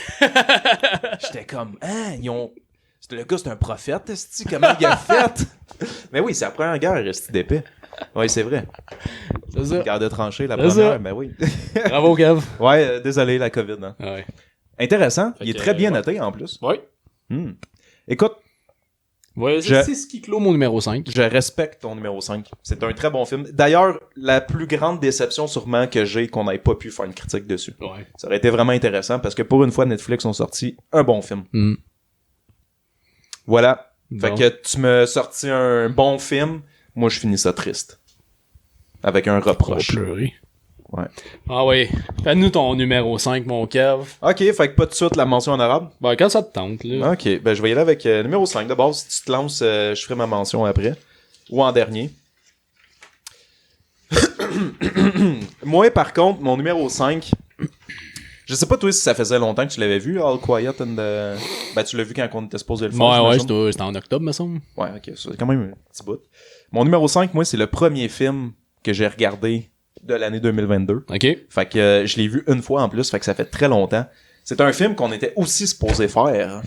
J'étais comme, le gars, c'est un prophète, esti, comment il a fait? Mais oui, c'est la Première Guerre, esti d'épais. Oui, c'est vrai. C'est ça. Guerre de tranchée, la C'est première, ça. ben oui. Bravo, Kev. Ouais, désolé, la COVID. Hein. Ouais. Intéressant. Il est très bien ouais. noté, en plus. Oui. Écoute, Ouais, c'est ce qui clôt mon numéro 5. je respecte ton numéro 5. C'est un très bon film. D'ailleurs, la plus grande déception sûrement que j'ai qu'on n'ait pas pu faire une critique dessus. Ouais. Ça aurait été vraiment intéressant parce que pour une fois, Netflix ont sorti un bon film. Voilà. Fait Bon. que tu me sortis un bon film, moi je finis ça triste. Avec un reproche. Pleurer. Ouais. Ah ouais. Fais-nous ton numéro 5, mon Kev. Ok, fait que pas tout de suite la mention en arabe. Ben, quand ça te tente, là. Ok, ben je vais y aller avec numéro 5. D'abord, si tu te lances, je ferai ma mention après. Ou en dernier. Moi, par contre, mon numéro 5... Je sais pas toi si ça faisait longtemps que tu l'avais vu, All Quiet and the... Ben tu l'as vu quand on était supposé le faire. Ouais, c'était en octobre, me semble. Ouais, ok, c'est quand même un petit bout. Mon numéro 5, moi, c'est le premier film que j'ai regardé de l'année 2022. Ok. Fait que je l'ai vu une fois en plus, fait que ça fait très longtemps. C'est un film qu'on était aussi supposé faire.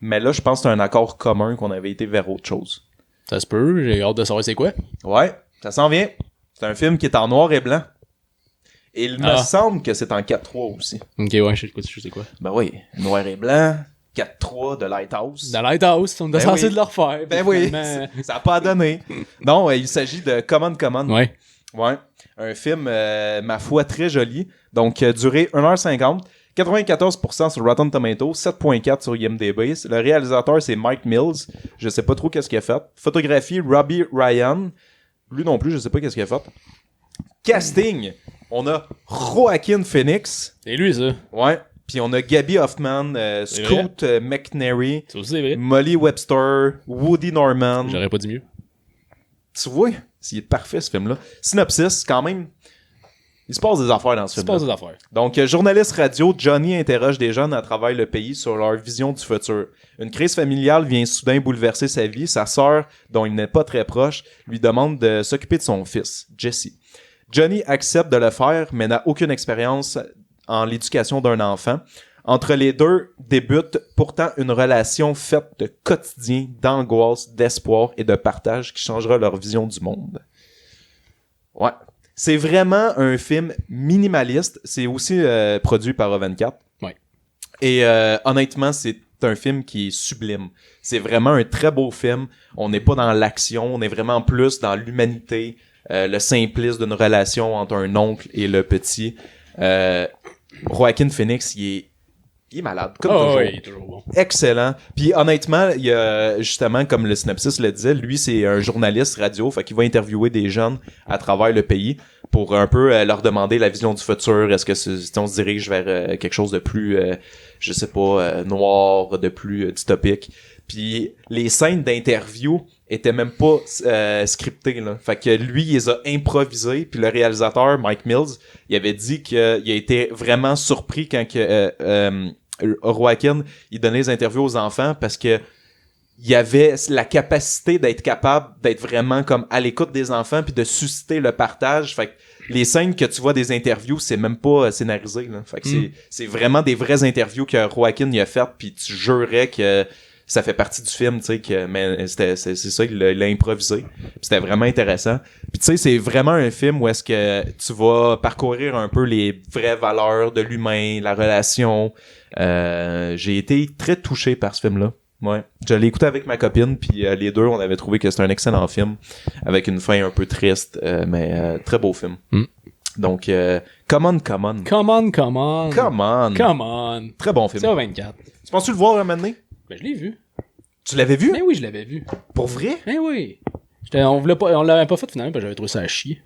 Mais là, je pense que c'est un accord commun qu'on avait été vers autre chose. Ça se peut, j'ai hâte de savoir c'est quoi. Ouais, ça s'en vient. C'est un film qui est en noir et blanc. Et il me semble que c'est en 4-3 aussi. Ok, ouais, je sais quoi. Ben oui, noir et blanc, 4-3 de Lighthouse. De Lighthouse, on est censé de le refaire. Ben oui, ça n'a pas donné. Non, il s'agit de Common. Ouais. Ouais, un film, ma foi, très joli. Donc, durée 1h50. 94% sur Rotten Tomatoes, 7.4 sur IMDb. Le réalisateur, c'est Mike Mills. Je sais pas trop qu'est-ce qu'il a fait. Photographie, Robbie Ryan. Lui non plus, je sais pas qu'est-ce qu'il a fait. Casting, on a Joaquin Phoenix. C'est lui, ça. Ouais. Puis on a Gabby Hoffman, Scoot McNairy, C'est aussi vrai. Molly Webster, Woody Norman. J'aurais pas dit mieux. Tu vois, c'est parfait ce film-là. Synopsis, quand même. Il se passe des affaires dans ce film. Il se passe des affaires. Donc, journaliste radio, Johnny interroge des jeunes à travers le pays sur leur vision du futur. Une crise familiale vient soudain bouleverser sa vie. Sa sœur, dont il n'est pas très proche, lui demande de s'occuper de son fils, Jesse. Johnny accepte de le faire, mais n'a aucune expérience en l'éducation d'un enfant. Entre les deux débute pourtant une relation faite de quotidien, d'angoisse, d'espoir et de partage qui changera leur vision du monde. Ouais. C'est vraiment un film minimaliste. C'est aussi produit par A24. Ouais. Et honnêtement, c'est un film qui est sublime. C'est vraiment un très beau film. On n'est pas dans l'action, on est vraiment plus dans l'humanité, le simplisme d'une relation entre un oncle et le petit. Joaquin Phoenix, il est malade, comme toujours. Ouais, il est toujours bon. Excellent. Puis honnêtement, il y a justement, comme le synopsis le disait, lui c'est un journaliste radio, fait qu'il va interviewer des jeunes à travers le pays pour un peu leur demander la vision du futur. Est-ce que on se dirige vers quelque chose de plus, je sais pas, noir, de plus dystopique. Puis les scènes d'interview étaient même pas scriptées, là. Fait que lui, il les a improvisées. Puis le réalisateur, Mike Mills, il avait dit qu'il a été vraiment surpris quand Joaquin, il donnait les interviews aux enfants parce que il avait la capacité d'être capable d'être vraiment comme à l'écoute des enfants puis de susciter le partage. Fait que les scènes que tu vois des interviews, c'est même pas scénarisé, là. Fait que c'est vraiment des vraies interviews que Joaquin il a faites puis tu jurerais que ça fait partie du film, tu sais, que mais c'est ça, il l'a improvisé. Puis c'était vraiment intéressant. Puis tu sais, c'est vraiment un film où est-ce que tu vas parcourir un peu les vraies valeurs de l'humain, la relation. J'ai été très touché par ce film-là. Ouais. Je l'ai écouté avec ma copine, puis les deux, on avait trouvé que c'était un excellent film, avec une fin un peu triste, mais très beau film. Donc, Come On. Come on. Très bon film. C'est au 24. Tu penses-tu le voir un moment donné? Ben, je l'ai vu. Tu l'avais vu? Ben oui, je l'avais vu. Pour vrai? Ben oui. On l'avait pas fait finalement, parce que j'avais trouvé ça à chier.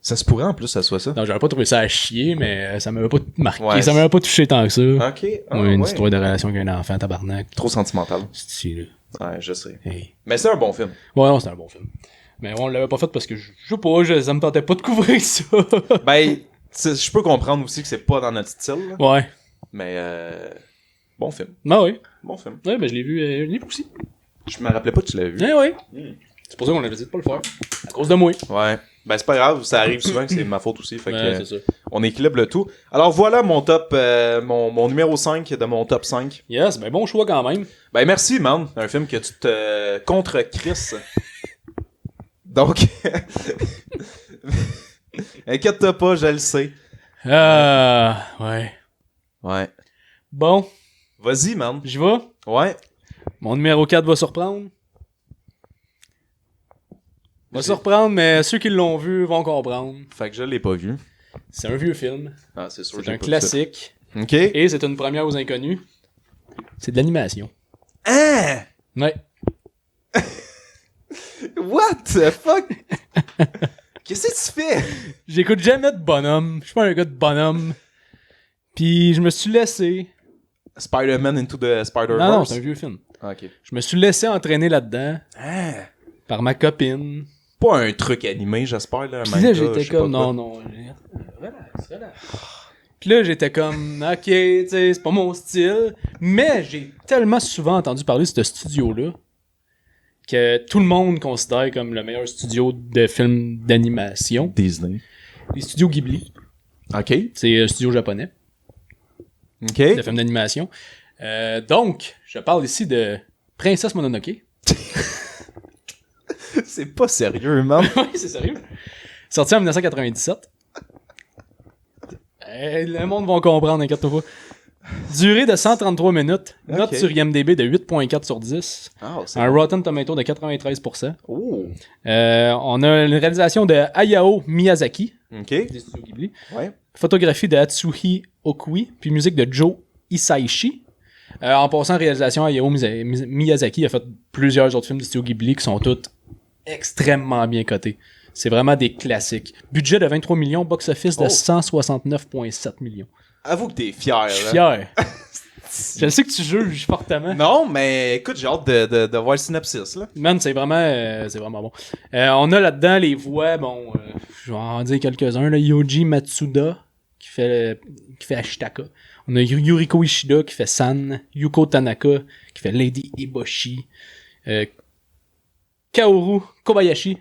Ça se pourrait en plus, ça soit ça. Non, j'avais pas trouvé ça à chier, mais ça m'avait pas marqué. Ouais, ça m'avait pas touché tant que ça. Ok. Une histoire de relation avec un enfant, tabarnak. Trop sentimental. C'est là. Ouais, je sais. Hey. Mais c'est un bon film. Ouais, non, c'était un bon film. Mais on l'avait pas fait parce que je sais pas, ça me tentait pas de couvrir ça. Ben, je peux comprendre aussi que c'est pas dans notre style, là. Ouais. Mais bon film. Ben oui. Bon film. Ouais, ben je l'ai vu aussi. Je me rappelais pas que tu l'avais vu. Ouais, ouais. C'est pour ça qu'on avait dit de pas le faire. À cause de moi. Ouais. Ben c'est pas grave, ça arrive souvent que c'est ma faute aussi. Fait Ouais, que c'est ça. on équilibre le tout. Alors voilà mon top, mon numéro 5 de mon top 5. Yes, ben bon choix quand même. Ben merci, man. Un film que tu te contre-crisses. Donc, inquiète-toi pas, je le sais. Ouais. Ouais. Bon, Vas-y, man. j'y vais. Ouais. Mon numéro 4 va surprendre. Va surprendre, mais ceux qui l'ont vu vont comprendre. Fait que je l'ai pas vu. C'est un vieux film. Ah, c'est sûr. C'est j'ai un pas vu classique. ça. OK. Et c'est une première aux inconnus. C'est de l'animation. Hein? Ouais. What the fuck? Qu'est-ce que tu fais? J'écoute jamais de bonhomme. Je suis pas un gars de bonhomme. Puis je me suis laissé. Spider-Man Into the Spider-Verse? Non, c'est un vieux film. Ah, ok. Je me suis laissé entraîner là-dedans Hein? par ma copine. Pas un truc animé, j'espère, là. Un Puis manga, là, je j'étais sais pas comme, quoi. non. Relax. Puis là, j'étais comme, ok, tu sais, c'est pas mon style. Mais j'ai tellement souvent entendu parler de ce studio-là que tout le monde considère comme le meilleur studio de films d'animation. Disney. Les studios Ghibli. Ok. C'est un studio japonais. OK. de film d'animation. Donc, je parle ici de Princesse Mononoke. C'est pas sérieux, man. Oui, c'est sérieux. Sorti en 1997. Le monde va comprendre, inquiète-toi pas. Durée de 133 minutes. Note sur IMDb de 8.4 sur 10. Un Rotten Tomato de 93%. Oh. On a une réalisation de Hayao Miyazaki. OK. Des studios Ghibli. Ouais. Photographie de Atsuhi Okui. Puis musique de Joe Hisaishi. En passant, réalisation, Hayao Miyazaki a fait plusieurs autres films de studio Ghibli qui sont tous extrêmement bien cotés. C'est vraiment des classiques. Budget de 23 millions, box-office de 169,7 millions. Avoue que t'es fier. Je suis fier. Je sais que tu juges fortement. Non, mais écoute, j'ai hâte de voir le synopsis, là. Man, c'est vraiment bon. On a là-dedans les voix, je vais en dire quelques-uns. Là. Yoji Matsuda, qui fait Ashitaka. On a Yuriko Ishida, qui fait San. Yuko Tanaka, qui fait Lady Eboshi. Kaoru Kobayashi,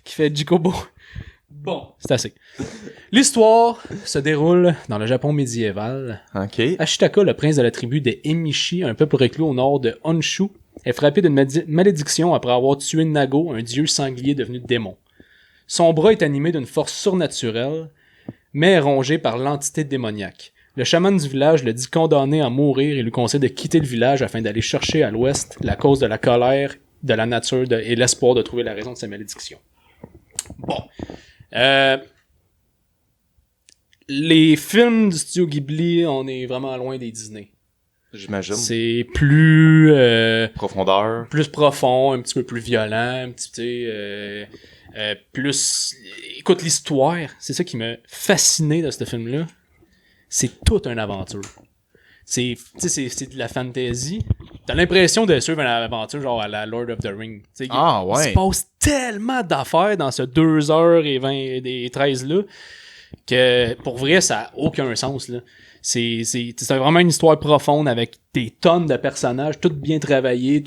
qui fait Jikobo. Bon, c'est assez. L'histoire se déroule dans le Japon médiéval. OK. Ashitaka, le prince de la tribu des Emishi, un peuple reclus au nord de Honshu, est frappé d'une malédiction après avoir tué Nago, un dieu sanglier devenu démon. Son bras est animé d'une force surnaturelle, mais est rongé par l'entité démoniaque. Le chaman du village le dit condamné à mourir et lui conseille de quitter le village afin d'aller chercher à l'ouest la cause de la colère, de la nature et l'espoir de trouver la raison de sa malédiction. Bon. Les films du studio Ghibli, on est vraiment loin des Disney. J'imagine. C'est plus... Profondeur. Plus profond, un petit peu plus violent, un petit peu... plus... Écoute, l'histoire, c'est ça qui m'a fasciné de ce film-là. C'est toute une aventure. C'est de la fantasy. T'as l'impression de suivre une aventure genre à la Lord of the Rings. Ouais. Il se passe tellement d'affaires dans ce 2h20 et 13 là que pour vrai ça a aucun sens là. C'est vraiment une histoire profonde avec des tonnes de personnages, tout bien travaillé,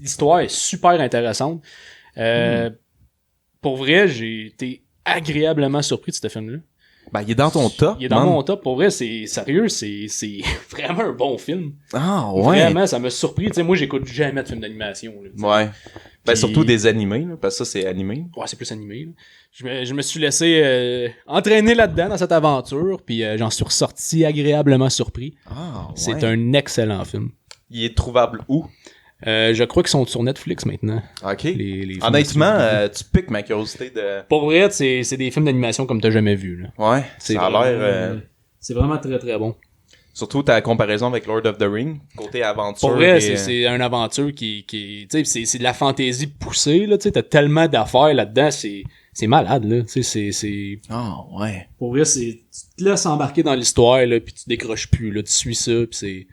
l'histoire est super intéressante. Pour vrai, j'ai été agréablement surpris de ce film là. Ben, il est dans ton top. Il est dans mon top. Pour vrai, c'est sérieux, c'est vraiment un bon film. Ah, ouais. Vraiment, ça m'a surpris. Tu sais, moi, j'écoute jamais de films d'animation. Là, ouais. Ben, puis... surtout des animés, là, parce que ça, c'est animé. Ouais, c'est plus animé. Là. Je me suis laissé entraîner là-dedans, dans cette aventure, puis j'en suis ressorti agréablement surpris. Ah, ouais. C'est un excellent film. Il est trouvable où? Je crois qu'ils sont sur Netflix maintenant. OK. Les honnêtement, tu piques ma curiosité de... Pour vrai, c'est des films d'animation comme t'as jamais vu. Là. Ouais, ça a vraiment, l'air... C'est vraiment très très bon. Surtout ta comparaison avec Lord of the Rings, côté aventure. Pour vrai, c'est une aventure qui tu sais, c'est de la fantaisie poussée, là, tu sais, t'as tellement d'affaires là-dedans, c'est malade, là, tu sais, c'est... Ah, ouais. Pour vrai, tu te laisses embarquer dans l'histoire, là, pis tu décroches plus, là, tu suis ça, pis c'est...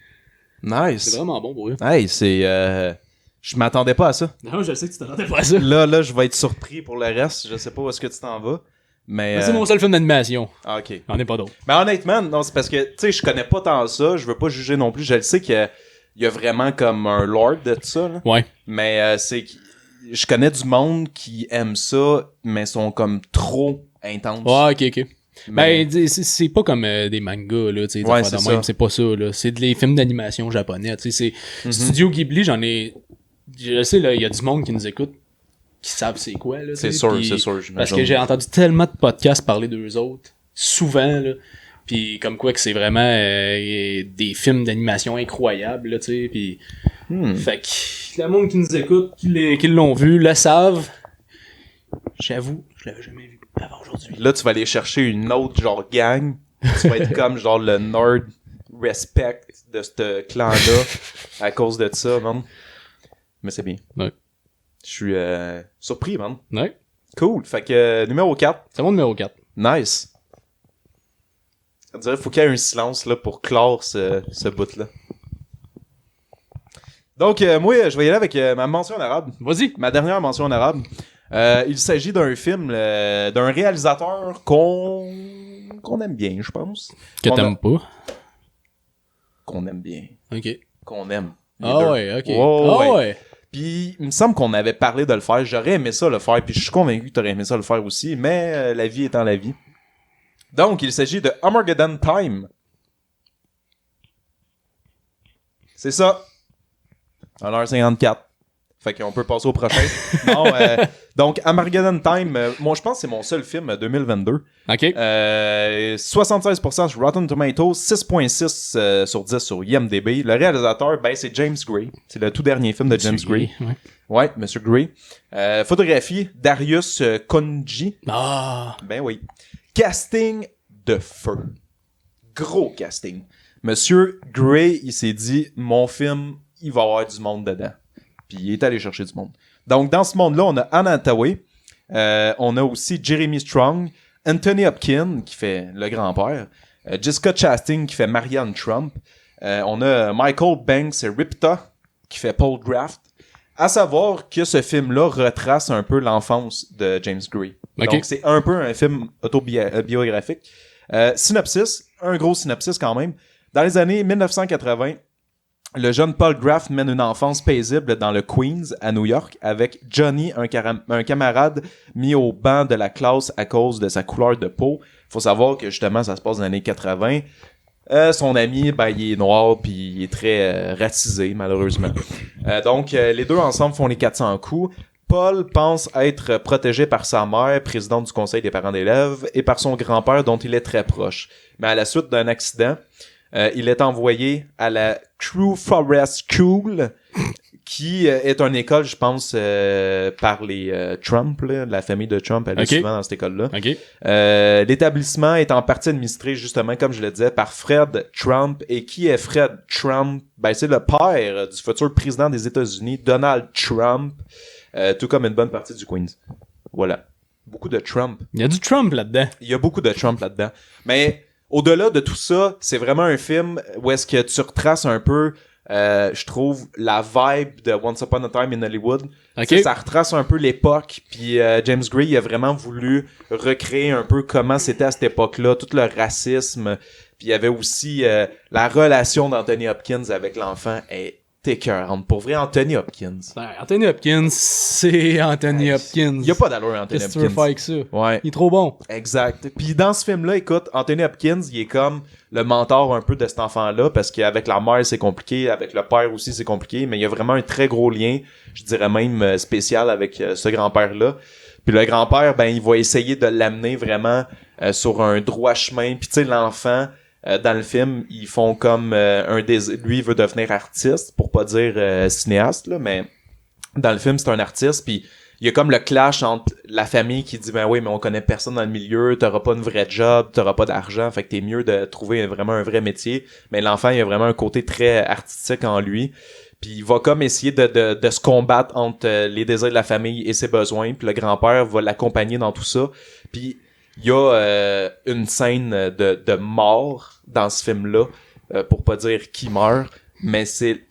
Nice. C'est vraiment bon, pour vrai. Hey, c'est... Je m'attendais pas à ça. Non, je sais que tu t'attendais pas à ça. Là, je vais être surpris pour le reste. Je sais pas où est-ce que tu t'en vas. Mais c'est mon seul film d'animation. Ah, OK. J'en ai pas d'autres. Mais honnêtement, non, c'est parce que, tu sais, je connais pas tant ça. Je veux pas juger non plus. Je le sais qu'il y a vraiment comme un lore de tout ça, là. Ouais. Mais c'est... Je connais du monde qui aime ça, mais sont comme trop intenses. Ouais, ok. Mais... Ben, c'est pas comme des mangas, là, tu sais. Ouais, c'est ça. C'est pas ça, là. C'est des films d'animation japonais, tu sais. C'est Studio Ghibli, je sais, là, il y a du monde qui nous écoute, qui savent c'est quoi, là. C'est sûr, j'imagine. Parce que j'ai entendu tellement de podcasts parler d'eux autres, souvent, là. Puis comme quoi que c'est vraiment des films d'animation incroyables, là, tu sais. Puis, fait que le monde qui nous écoute, qui l'ont vu, le savent. J'avoue, je l'avais jamais vu avant aujourd'hui. Là, tu vas aller chercher une autre, genre, gang. Tu vas être comme, genre, le nerd respect de ce clan-là à cause de ça, man. Mais c'est bien. Ouais. Je suis surpris, man. Ouais. Cool. Fait que numéro 4. C'est mon numéro 4. Nice. On dirait qu'il faut qu'il y ait un silence là, pour clore ce bout-là. Donc, moi, je vais y aller avec ma mention en arabe. Vas-y. Ma dernière mention en arabe. Il s'agit d'un film d'un réalisateur qu'on aime bien, je pense. Que t'aimes pas. Qu'on aime bien. Ok. Qu'on aime. Ah ouais, ok. Ouais. Puis, il me semble qu'on avait parlé de le faire. J'aurais aimé ça le faire. Puis, je suis convaincu que t'aurais aimé ça le faire aussi. Mais la vie étant la vie. Donc, il s'agit de Armageddon Time. C'est ça. 1h54. Fait qu'on peut passer au prochain. Non, donc, Armageddon Time, moi, je pense que c'est mon seul film 2022. OK. 76% sur Rotten Tomatoes, 6.6 sur 10 sur IMDb. Le réalisateur, ben, c'est James Gray. C'est le tout dernier film de James Gray. Ouais, Monsieur Gray. Photographie, Darius Khondji. Ah! Ben oui. Casting de feu. Gros casting. Monsieur Gray, il s'est dit, mon film, il va y avoir du monde dedans. Puis il est allé chercher du monde. Donc, dans ce monde-là, on a Anna Hathaway. On a aussi Jeremy Strong. Anthony Hopkins, qui fait le grand-père. Jessica Chastain, qui fait Marianne Trump. On a Michael Banks et Ripta, qui fait Paul Graft. À savoir que ce film-là retrace un peu l'enfance de James Gray. Okay. Donc, c'est un peu un film autobiographique. Synopsis, un gros synopsis quand même. Dans les années 1980, le jeune Paul Graft mène une enfance paisible dans le Queens, à New York, avec Johnny, un camarade mis au banc de la classe à cause de sa couleur de peau. Faut savoir que justement, ça se passe dans les années 80. Son ami, ben, il est noir puis il est très racisé, malheureusement. Donc, les deux ensemble font les 400 coups. Paul pense être protégé par sa mère, présidente du conseil des parents d'élèves, et par son grand-père dont il est très proche. Mais à la suite d'un accident, il est envoyé à la True Forest School, qui est une école, je pense, par les Trump, là, la famille de Trump, elle est souvent dans cette école-là. Okay. L'établissement est en partie administré, justement, comme je le disais, par Fred Trump. Et qui est Fred Trump? Ben, c'est le père du futur président des États-Unis, Donald Trump, tout comme une bonne partie du Queens. Voilà. Beaucoup de Trump. Il y a du Trump là-dedans. Il y a beaucoup de Trump là-dedans. Mais au-delà de tout ça, c'est vraiment un film où est-ce que tu retraces un peu, je trouve, la vibe de Once Upon a Time in Hollywood. Okay. Ça retrace un peu l'époque, puis James Gray il a vraiment voulu recréer un peu comment c'était à cette époque-là, tout le racisme. Puis il y avait aussi la relation d'Anthony Hopkins avec l'enfant est écœurante. Pour vrai, Anthony Hopkins. Ben, Anthony Hopkins, c'est Anthony Hopkins. Il y a pas d'allure, Anthony Qu'est-ce que Hopkins. tu veux faire avec ça? Ouais. Il est trop bon. Exact. Puis dans ce film-là, écoute, Anthony Hopkins, il est comme le mentor un peu de cet enfant-là, parce qu'avec la mère, c'est compliqué, avec le père aussi, c'est compliqué, mais il y a vraiment un très gros lien, je dirais même spécial avec ce grand-père-là. Puis le grand-père, ben, il va essayer de l'amener vraiment sur un droit chemin. Puis tu sais, l'enfant, dans le film, ils font comme lui, il veut devenir artiste, pour pas dire cinéaste, là, mais dans le film, c'est un artiste, puis il y a comme le clash entre la famille qui dit ben oui, mais on connaît personne dans le milieu, t'auras pas une vraie job, t'auras pas d'argent, fait que t'es mieux de trouver vraiment un vrai métier. Mais l'enfant, il a vraiment un côté très artistique en lui. Puis il va comme essayer de se combattre entre les désirs de la famille et ses besoins. Puis le grand-père va l'accompagner dans tout ça. Puis il y a une scène de mort dans ce film-là, pour pas dire qui meurt, mais c'est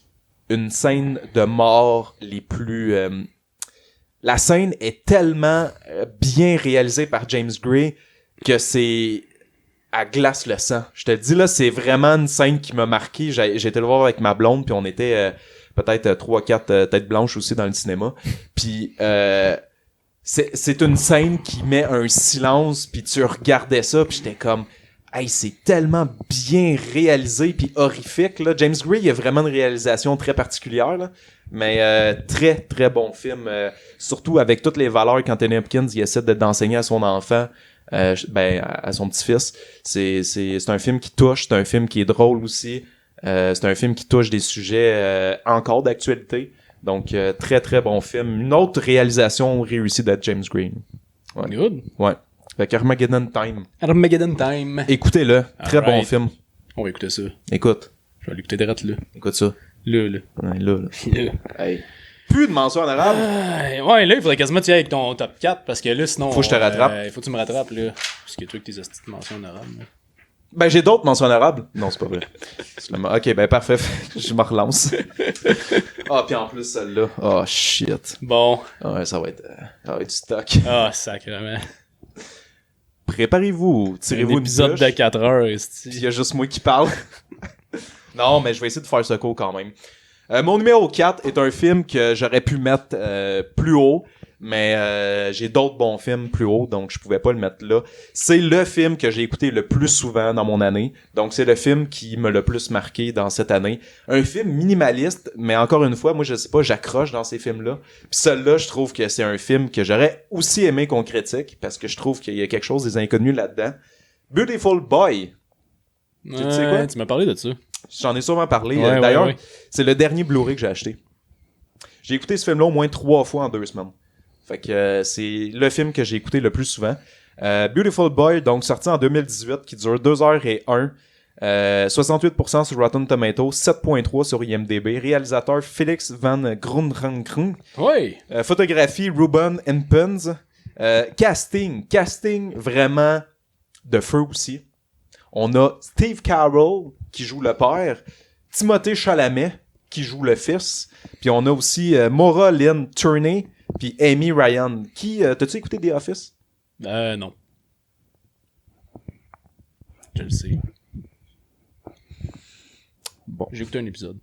une scène de mort les plus... la scène est tellement bien réalisée par James Gray que c'est... elle glace le sang. Je te le dis, là, c'est vraiment une scène qui m'a marqué. J'ai été le voir avec ma blonde, puis on était peut-être 3-4 têtes blanches aussi dans le cinéma. Puis c'est une scène qui met un silence, puis tu regardais ça, puis j'étais comme... hey, c'est tellement bien réalisé puis horrifique, là. James Gray, il a vraiment une réalisation très particulière, là. Mais très, très bon film. Surtout avec toutes les valeurs qu'Anthony Hopkins il essaie d'enseigner à son enfant, à son petit-fils. C'est un film qui touche, c'est un film qui est drôle aussi. C'est un film qui touche des sujets encore d'actualité. Donc, très, très bon film. Une autre réalisation réussie de James Gray. Ouais. Good. Ouais. Fait qu'Armageddon Time. Armageddon Time. Écoutez-le. Très bon film. On va écouter ça. Écoute. Je vais l'écouter direct là. Écoute ça. Là. Ouais, là. Là. Hey. Plus de mentions en arabe. Ouais, là, il faudrait quasiment tu ailles avec ton top 4 parce que là, sinon. Faut que je te rattrape. Il faut que tu me rattrapes, là. Parce que toi, avec tes astuces de mentions en arabe. Là. Ben, j'ai d'autres mentions en arabe. Non, c'est pas vrai. Ok, ben, parfait. Je me relance. Ah, puis en plus, celle-là. Oh, shit. Bon. Ouais, ça va être du stock. Ah, sacrément. Préparez-vous. Tirez-vous Un une épisode bûche. de 4 heures, Il y a juste moi qui parle. Non, mais je vais essayer de faire ce cours quand même. Mon numéro 4 est un film que j'aurais pu mettre plus haut, Mais j'ai d'autres bons films plus hauts, donc je pouvais pas le mettre là. C'est le film que j'ai écouté le plus souvent dans mon année. Donc c'est le film qui m'a le plus marqué dans cette année. Un film minimaliste, mais encore une fois, moi je sais pas, j'accroche dans ces films-là. Puis celui-là, je trouve que c'est un film que j'aurais aussi aimé qu'on critique, parce que je trouve qu'il y a quelque chose des inconnus là-dedans. Beautiful Boy. Tu sais quoi? Tu m'as parlé de ça. J'en ai souvent parlé. Ouais, D'ailleurs, ouais. c'est le dernier Blu-ray que j'ai acheté. J'ai écouté ce film-là au moins 3 fois en 2 semaines. Fait que c'est le film que j'ai écouté le plus souvent. Beautiful Boy, donc sorti en 2018, qui dure 2h01. 68% sur Rotten Tomatoes, 7.3 sur IMDb. Réalisateur Felix Van Groenendijk. Oui. Photographie Ruben Empens. Casting vraiment de feu aussi. On a Steve Carell qui joue le père, Timothée Chalamet qui joue le fils, puis on a aussi Maura Lynn Turney puis Amy Ryan. T'as-tu écouté The Office? Non. Je le sais. Bon. J'ai écouté un épisode.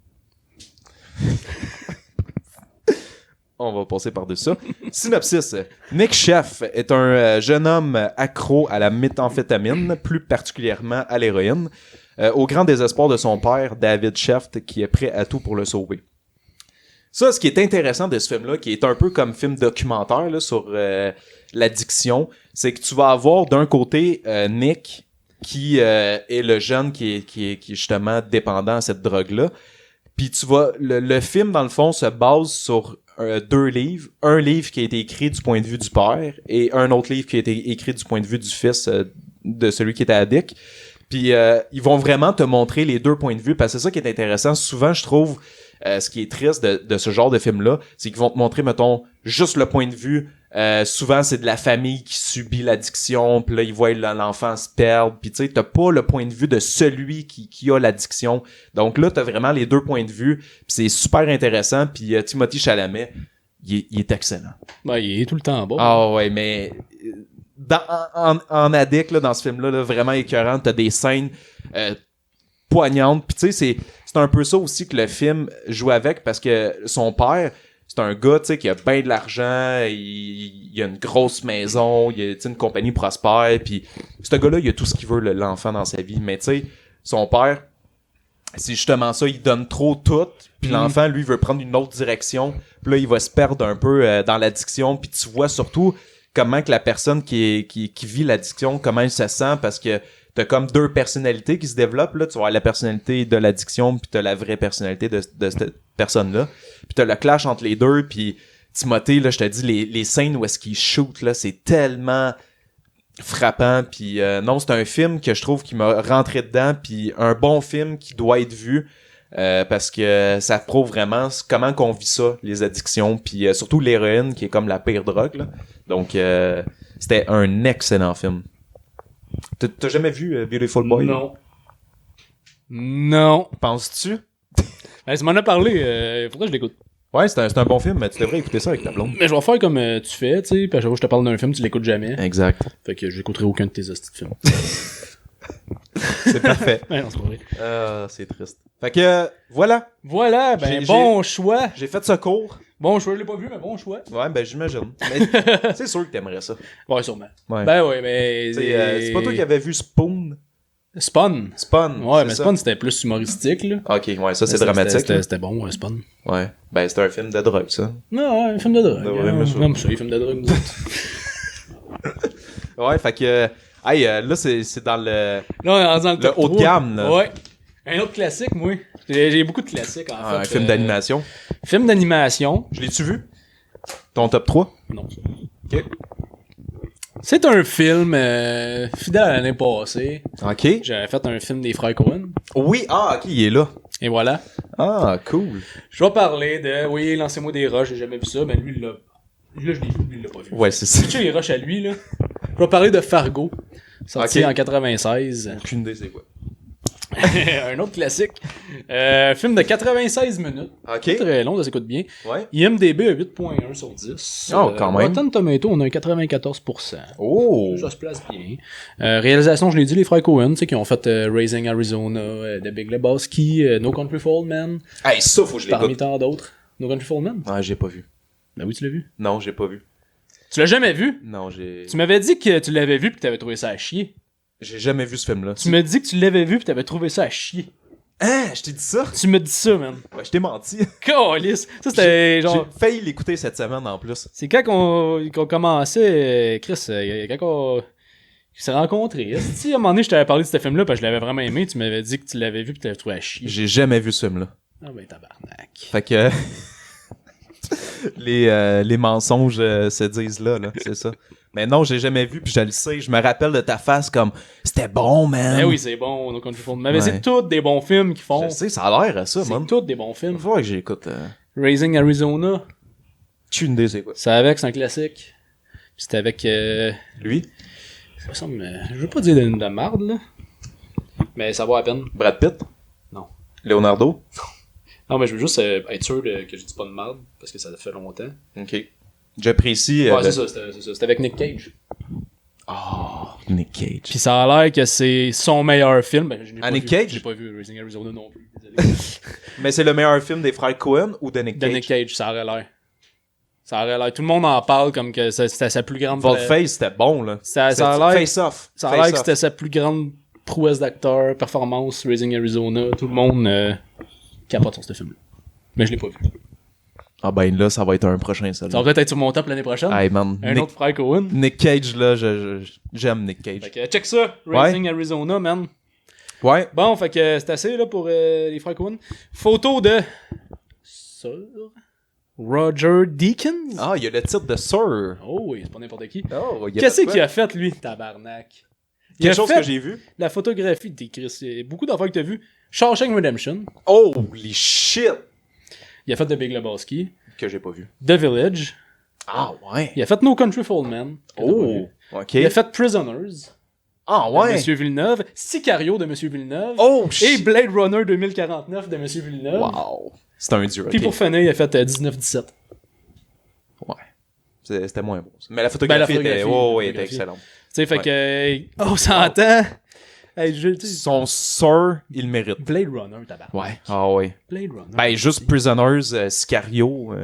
On va passer par-dessus ça. Synopsis. Nick Sheff est un jeune homme accro à la méthamphétamine, plus particulièrement à l'héroïne, au grand désespoir de son père, David Sheff, qui est prêt à tout pour le sauver. Ça, ce qui est intéressant de ce film-là, qui est un peu comme film documentaire là, sur l'addiction, c'est que tu vas avoir d'un côté Nick, qui est le jeune qui est justement dépendant à cette drogue-là. Puis tu vas le film, dans le fond, se base sur 2 livres. Un livre qui a été écrit du point de vue du père et un autre livre qui a été écrit du point de vue du fils de celui qui était addict. Puis ils vont vraiment te montrer les 2 points de vue, parce que c'est ça qui est intéressant. Souvent, je trouve, ce qui est triste de ce genre de film-là, c'est qu'ils vont te montrer, mettons, juste le point de vue. Souvent, c'est de la famille qui subit l'addiction, puis là, ils voient l'enfant se perdre, puis tu sais, t'as pas le point de vue de celui qui a l'addiction. Donc là, t'as vraiment les 2 points de vue, puis c'est super intéressant, puis Timothée Chalamet, il est excellent. Ben, il est tout le temps bon. Ah ouais, mais en addict, là, dans ce film-là, là, vraiment écœurant, t'as des scènes poignantes, puis tu sais, c'est un peu ça aussi que le film joue avec, parce que son père, c'est un gars, tu sais, qui a bien de l'argent, il a une grosse maison, il a une compagnie prospère, puis ce gars-là, il a tout ce qu'il veut, l'enfant, dans sa vie. Mais tu sais, son père, c'est justement ça, il donne trop tout, puis l'enfant, lui, veut prendre une autre direction, puis là, il va se perdre un peu dans l'addiction, puis tu vois surtout comment que la personne qui vit l'addiction, comment elle se sent, parce que t'as comme 2 personnalités qui se développent, là. Tu vas avoir la personnalité de l'addiction, puis t'as la vraie personnalité de cette personne-là. Puis t'as le clash entre les deux, puis Timothée, là, je te dis, les scènes où est-ce qu'il shoot, là, c'est tellement frappant, puis non, c'est un film que je trouve qui m'a rentré dedans, puis un bon film qui doit être vu, parce que ça prouve vraiment comment qu'on vit ça, les addictions, puis surtout l'héroïne, qui est comme la pire drogue, là. Donc, c'était un excellent film. T'as jamais vu Beautiful Boy? Non. Non. Penses-tu? Tu m'en as parlé. Faudrait que je l'écoute. Ouais, c'est un bon film, mais tu devrais écouter ça avec ta blonde. Mais je vais faire comme tu fais, tu sais. Puis à chaque fois que je te parle d'un film, tu l'écoutes jamais. Exact. Fait que j'écouterai aucun de tes hosties de films. C'est parfait. Ouais, non, c'est pas vrai. C'est triste. Fait que, voilà. Voilà, ben bon choix. J'ai fait ce cours. Bon choix, je l'ai pas vu, mais bon choix. Ouais, ben j'imagine. Mais c'est sûr que t'aimerais ça. Ouais, sûrement. Ouais. Ben ouais, mais... C'est pas toi qui avais vu Spoon? Spawn. Spawn. Ouais, mais ça. Spawn, c'était plus humoristique, là. Ok, ouais, ça c'est dramatique. C'était bon, ouais, Spawn. Ouais. Ben c'était un film de drogue, ça. Non, ouais, un film de drogue. Ouais, mais ça. Non, mais ça, les films de drogue, nous autres. Ouais, fait que... Hey, là, c'est dans le... Là, on est dans le top haut de 3. gamme, là. Ouais. Un autre classique, moi. J'ai beaucoup de classiques, en fait. Un film d'animation. Film d'animation. Je l'ai-tu vu? Ton top 3? Non. Ok. C'est un film fidèle à l'année passée. Ok. J'avais fait un film des frères Coen. Oui, ok, il est là. Et voilà. Ah, cool. Je vais parler de... Oui, Lancez-moi des roches, j'ai jamais vu ça, mais lui, il l'a... Là, je l'ai vu, lui, il l'a pas vu. Ouais, c'est ça. Tu sais, les roches à lui, là. Je vais parler de Fargo, sorti Ok. en 96. Aucune idée c'est quoi. Un autre classique. Film de 96 minutes. Ok. Très long, ça s'écoute bien. Ouais. IMDB a 8.1 sur 10. Oh, quand même. Rotten Tomato, on a un 94%. Oh. Ça se place bien. Réalisation, je l'ai dit, les frères Coen, tu sais, qui ont fait Raising Arizona, The Big Lebowski, No Country for Old Men, Hey, ça, faut que je parmi l'écoute. tant d'autres. No Country for Old Men? Ouais, j'ai pas vu. Ben oui, tu l'as vu. Non, j'ai pas vu. Tu l'as jamais vu? Non, Tu m'avais dit que tu l'avais vu pis que t'avais trouvé ça à chier. j'ai jamais vu ce film-là. Tu me dis que tu l'avais vu pis t'avais trouvé ça à chier. Hein? Je t'ai dit ça? Tu me dis ça, man. Ouais, je t'ai menti. Calice. Ça, c'était genre... J'ai failli l'écouter cette semaine en plus. C'est quand qu'on commençait, Chris, quand on s'est rencontrés. Si à un moment donné, je t'avais parlé de ce film-là parce que je l'avais vraiment aimé, tu m'avais dit que tu l'avais vu pis tu l'avais trouvé à chier. J'ai jamais vu ce film-là. Ah ben tabarnak. Fait que... les mensonges se disent là, c'est ça. Mais non, j'ai jamais vu, puis je le sais. Je me rappelle de ta face comme « C'était bon, man! » Eh oui, c'est bon, No Country for Old Men. Mais Ouais. c'est tous des bons films qu'ils font. Je sais, ça a l'air à ça, C'est man. tous des bons films. Faut que j'écoute. Raising Arizona, Tu une idée, c'est quoi? c'est avec, c'est un classique. Puis c'était avec... Lui? ça me semble, je veux pas dire de la marde, là. Mais ça vaut la peine. Brad Pitt? Non. Leonardo? Non, mais je veux juste être sûr que je dis pas de marde, parce que ça fait longtemps. Ok. J'apprécie... Ouais, c'est ça, c'était avec Nick Cage. Oh, Nick Cage. Puis ça a l'air que c'est son meilleur film. Ben, je l'ai pas Nick vu. Cage? Je l'ai pas vu, Raising Arizona non plus. Désolé. Mais c'est le meilleur film des frères Coen ou de Nick De Cage? Nick Cage, ça aurait l'air. Ça aurait l'air. Tout le monde en parle comme que c'était sa plus grande... Volface, c'était bon, là. Ça a l'air... Face Off. Ça a l'air que c'était sa plus grande prouesse d'acteur, performance, Raising Arizona. Tout le monde capote sur ce film-là. Mais je l'ai pas vu. Ah ben là, ça va être un prochain, ça. Ça va peut-être être sur mon top l'année prochaine. Hey, man. Un autre frère Cohen. Nick Cage, là, j'aime Nick Cage. Fait que check ça, Raising Arizona, man. Ouais. Bon, fait que c'est assez là pour les frères Cohen. Photo de... Sir Roger Deakins. Ah, il y a le titre de Sir. Oh oui, c'est pas n'importe qui. Oh, Qu'est-ce qu'il a fait, lui, tabarnak? Il Quelque a chose fait que j'ai vu. la photographie de Chris. Il y a beaucoup d'affaires que t'as vu. Shawshank Redemption. Holy shit! Il a fait The Big Lebowski. Que j'ai pas vu. The Village. Ah ouais. Il a fait No Country for Old Men. que t'as pas vu. Ok. Il a fait Prisoners. Ah De ouais. Monsieur Villeneuve. Sicario de Monsieur Villeneuve. Oh Et shit. Blade Runner 2049 de Monsieur Villeneuve. Wow. C'est un dieu. Puis ok. pour finir, il a fait 19-17. Ouais. C'était moins bon. Mais la photographie, était, photographie, était excellente. Tu sais, fait que... on s'entend. Hey, Son Sir, il le mérite. Blade Runner, tabac. Ouais. Ah ouais. Blade Runner. Ben, juste Prisoners, Sicario.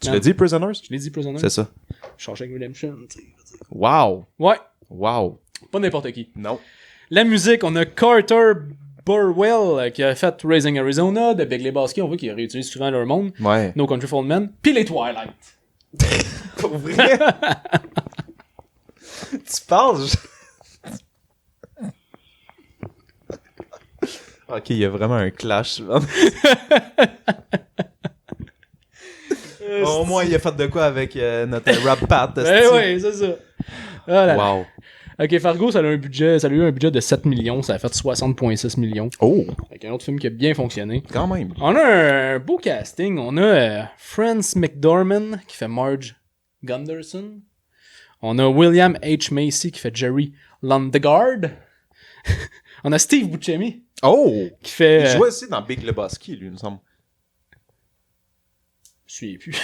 Tu Non. l'as dit, Prisoners? Je l'ai dit, Prisoners. C'est ça. Shawshank Redemption, tu sais. Wow. Ouais, Wow. pas n'importe qui. Non. La musique, on a Carter Burwell qui a fait Raising Arizona, de Big Lebowski, on voit qu'ils réutilisent souvent leur monde, Ouais. No Country for Old Men, puis les Twilight. Pour vrai? Tu parles? Ok, il y a vraiment un clash. Au moins, il a fait de quoi avec notre rap pat. Eh ouais, c'est ça. Voilà. Wow. Ok, Fargo, ça a eu un budget de 7 millions, ça a fait 60,6 millions. Oh, Avec un autre film qui a bien fonctionné. quand même. On a un beau casting. On a Frances McDormand qui fait Marge Gunderson. On a William H. Macy qui fait Jerry Lundegaard. On a Steve Buscemi Oh! qui fait... Il jouait aussi dans Big Lebowski, lui, il me semble. Je suis plus.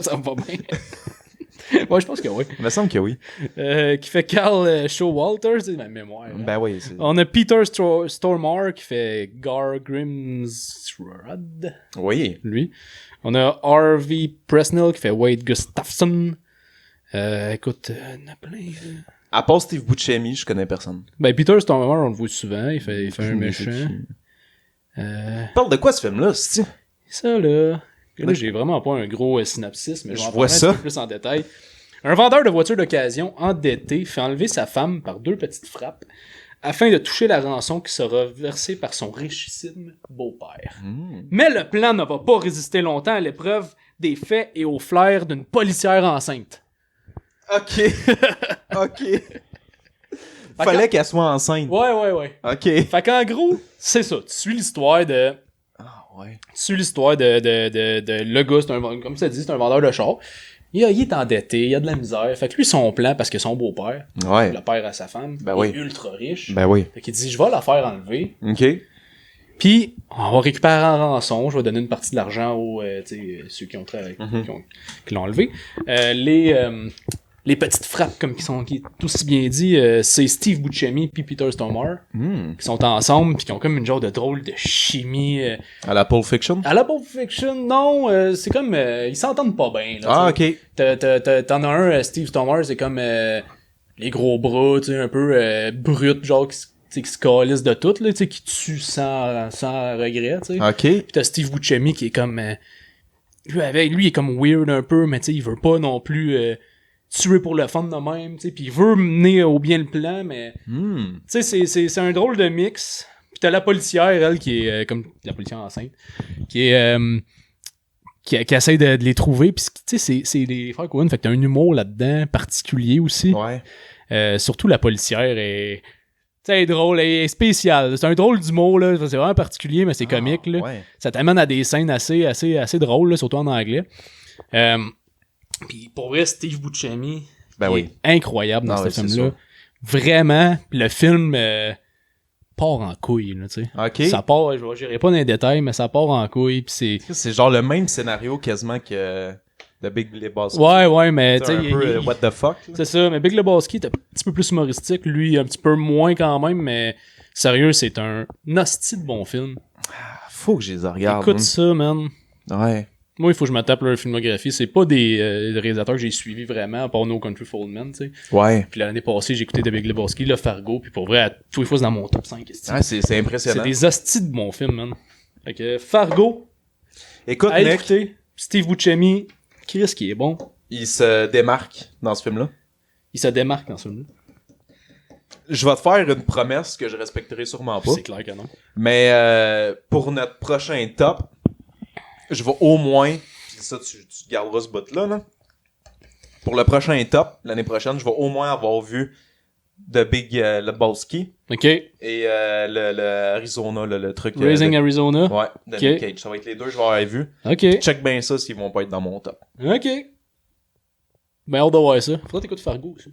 Ça me va bien. Ouais, je pense que oui. Il me semble que oui. Qui fait Carl Showalter, c'est ma mémoire. Hein. Ben oui. c'est- On a Peter Stormare qui fait Gar Grimsrud, Oui. lui. On a Harvey Presnell qui fait Wade Gustafson. Écoute, il y en a plein. À part Steve Buscemi, je connais personne. Ben, Peter Stormare, on le voit souvent. Il fait un méchant. Parle de quoi ce film-là, c'est Ça, là j'ai vraiment pas un gros synopsis, mais je vais en vois parler ça. un peu plus en détail. Un vendeur de voitures d'occasion endetté fait enlever sa femme par 2 petites frappes afin de toucher la rançon qui sera versée par son richissime beau-père. Mais le plan ne va pas résister longtemps à l'épreuve des faits et au flair d'une policière enceinte. Ok. Ok. Fallait qu'elle soit enceinte. Ouais. Ok. Fait qu'en gros, c'est ça. Tu suis l'histoire de... Ah ouais. Tu suis l'histoire de le gars, comme ça dit, c'est un vendeur de char. Il est endetté, il a de la misère. Fait que lui, son plan, parce que son beau-père, Ouais. le père à sa femme, Ben est oui. ultra riche. Ben oui. Fait qu'il dit, je vais la faire enlever. Ok. Puis, on va récupérer en rançon. Je vais donner une partie de l'argent aux ceux qui ont travaillé, qui l'ont enlevé. les petites frappes, comme qui est tout si bien dit, c'est Steve Buscemi puis Peter Stormare, qui sont ensemble, puis qui ont comme une genre de drôle de chimie. À la Pulp Fiction? À la Pulp Fiction, non, c'est comme... ils s'entendent pas bien, là. Ah, t'sais. ok. T'en as un, Steve Stormare, c'est comme les gros bras, tu sais, un peu brut, genre qui se calisse de tout, là, tu sais, qui tue sans regret, tu sais. Ok. Pis t'as Steve Buscemi qui est comme... lui, il est comme weird un peu, mais tu sais, il veut pas non plus tuer pour le fun de même, tu sais, pis il veut mener au bien le plan, mais... Tu sais, c'est un drôle de mix. Pis t'as la policière, elle, qui est comme la policière enceinte, qui est... qui essaie de les trouver, pis tu sais, c'est les frères Coen, fait que t'as un humour là-dedans particulier aussi. Ouais. Surtout la policière est... Tu sais, elle est drôle, elle est spéciale. C'est un drôle d'humour, là. C'est vraiment particulier, mais c'est comique, là. Ouais. Ça t'amène à des scènes assez drôles, là, surtout en anglais. Puis pour vrai, Steve Buscemi est incroyable dans ce film-là. Vraiment, le film part en couille, là, tu sais. Ok. Ça part, j'irai pas dans les détails, mais ça part en couille, puis C'est genre le même scénario quasiment que The Big Lebowski. Ouais, mais tu sais... un peu what the fuck. Là. C'est ça, mais Big Lebowski est un petit peu plus humoristique, lui un petit peu moins quand même, mais sérieux, c'est un hostie de bon film. Faut que je les regarde. Écoute ça, man. Ouais. Moi, il faut que je me tape leur filmographie. C'est pas des réalisateurs que j'ai suivis vraiment, à part No Country for Old Men, tu sais. Ouais. Puis l'année passée, j'ai écouté The Big Lebowski, là, Fargo, puis pour vrai, à tous les fois, c'est dans mon top 5. Ouais, c'est impressionnant. C'est des hosties de bons films, man. Fait que Fargo, Écoute, à Nick, écouter. Steve Buscemi, Chris qui est bon. il se démarque dans ce film-là. Il se démarque dans ce film-là. Je vais te faire une promesse que je respecterai sûrement pas. C'est clair que non. Mais pour notre prochain top, je vais au moins... Puis ça, tu garderas ce bout-là, là. Pour le prochain top, l'année prochaine, je vais au moins avoir vu The Big Lebowski OK. et le Arizona, le truc... Raising Arizona. Ouais, de Ok. Nick Cage. Ça va être les deux, je vais avoir vu. OK. Check bien ça s'ils vont pas être dans mon top. OK. Ben, hâte de voir ça. Faudrait t'écouter Fargo aussi.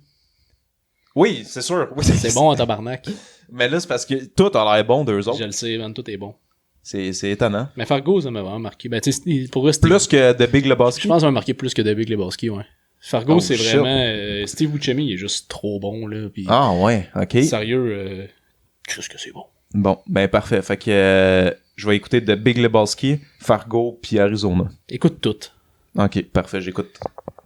Oui, c'est sûr. Oui, C'est bon en tabarnak. Mais là, c'est parce que tout a l'air bon d'eux autres. Je le sais, man, tout est bon. C'est étonnant. Mais Fargo, ça m'a vraiment marqué. Ben, tu sais, pour eux, Steve... Plus que The Big Lebowski. Je pense que ça m'a marqué plus que The Big Lebowski, ouais. Fargo, Oh, c'est shit. vraiment... Steve Buscemi, il est juste trop bon, là. Pis, Ah ouais, ok. sérieux, qu'est-ce que c'est bon. Bon, ben parfait. Fait que je vais écouter The Big Lebowski, Fargo, puis Arizona. Écoute tout. Ok, parfait, j'écoute.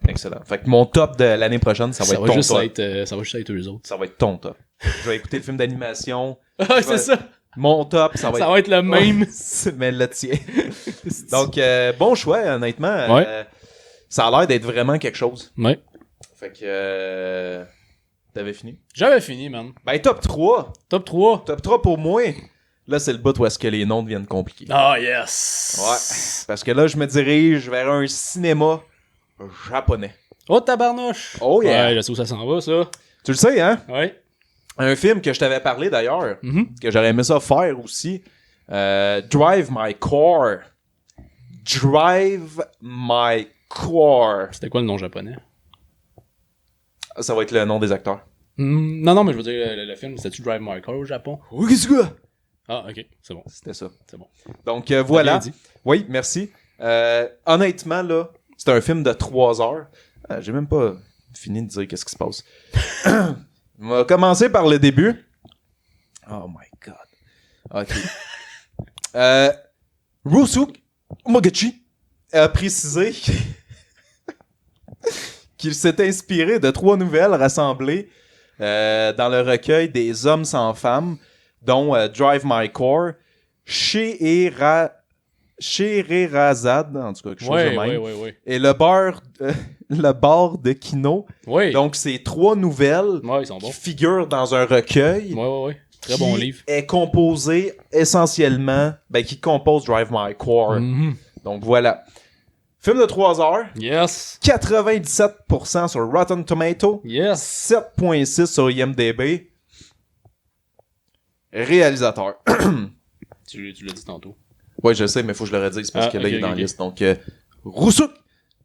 Excellent. Fait que mon top de l'année prochaine, ça va être ton juste top. ça va juste être eux autres. Ça va être ton top. Je vais écouter le film d'animation. Ah, c'est ça. Mon top, ça va Ça va être le même. Mais le tien. Donc, bon choix, honnêtement. Ouais. Ça a l'air d'être vraiment quelque chose. Ouais. Fait que... T'avais fini? J'avais fini, man. Ben, top 3. Top 3. Top 3 pour moi. Là, c'est le bout où est-ce que les noms deviennent compliqués. Ah, yes. Ouais. Parce que là, je me dirige vers un cinéma japonais. Oh, tabarnouche. Oh, yeah. Ouais, je sais où ça s'en va, ça. Tu le sais, hein? Ouais. Un film que je t'avais parlé d'ailleurs, Mhm. que j'aurais aimé ça faire aussi. Drive My Car. Drive My Car. C'était quoi le nom japonais? Ça va être le nom des acteurs. Non, mais je veux dire, le film, c'était-tu Drive My Car au Japon? Oui, qu'est-ce que Ah, ok, c'est bon. c'était ça. C'est bon. Donc voilà. Bien dit. Oui, merci. Honnêtement, là, c'est un film de 3 heures. J'ai même pas fini de dire qu'est-ce qui se passe. On va commencer par le début. Oh my god. Ok. Rusuke Moguchi a précisé qu'il s'est inspiré de 3 nouvelles rassemblées dans le recueil des Hommes sans femmes, dont Drive My Car, Scheherazade, en tout cas, quelque chose de même, Ouais. et le bar de Kino. Ouais. Donc, c'est 3 nouvelles Ouais, ils sont qui bons. figurent dans un recueil. Ouais. Très qui bon livre. est composé essentiellement, qui compose Drive My Car. Mhm. Donc, voilà. Film de 3 heures, Yes. 97% sur Rotten Tomato, Yes. 7.6 sur IMDb. Réalisateur. Tu l'as dit tantôt. Ouais, je sais, mais faut que je le redise parce que là, ok, il est dans ok. la liste. Donc, Rusuke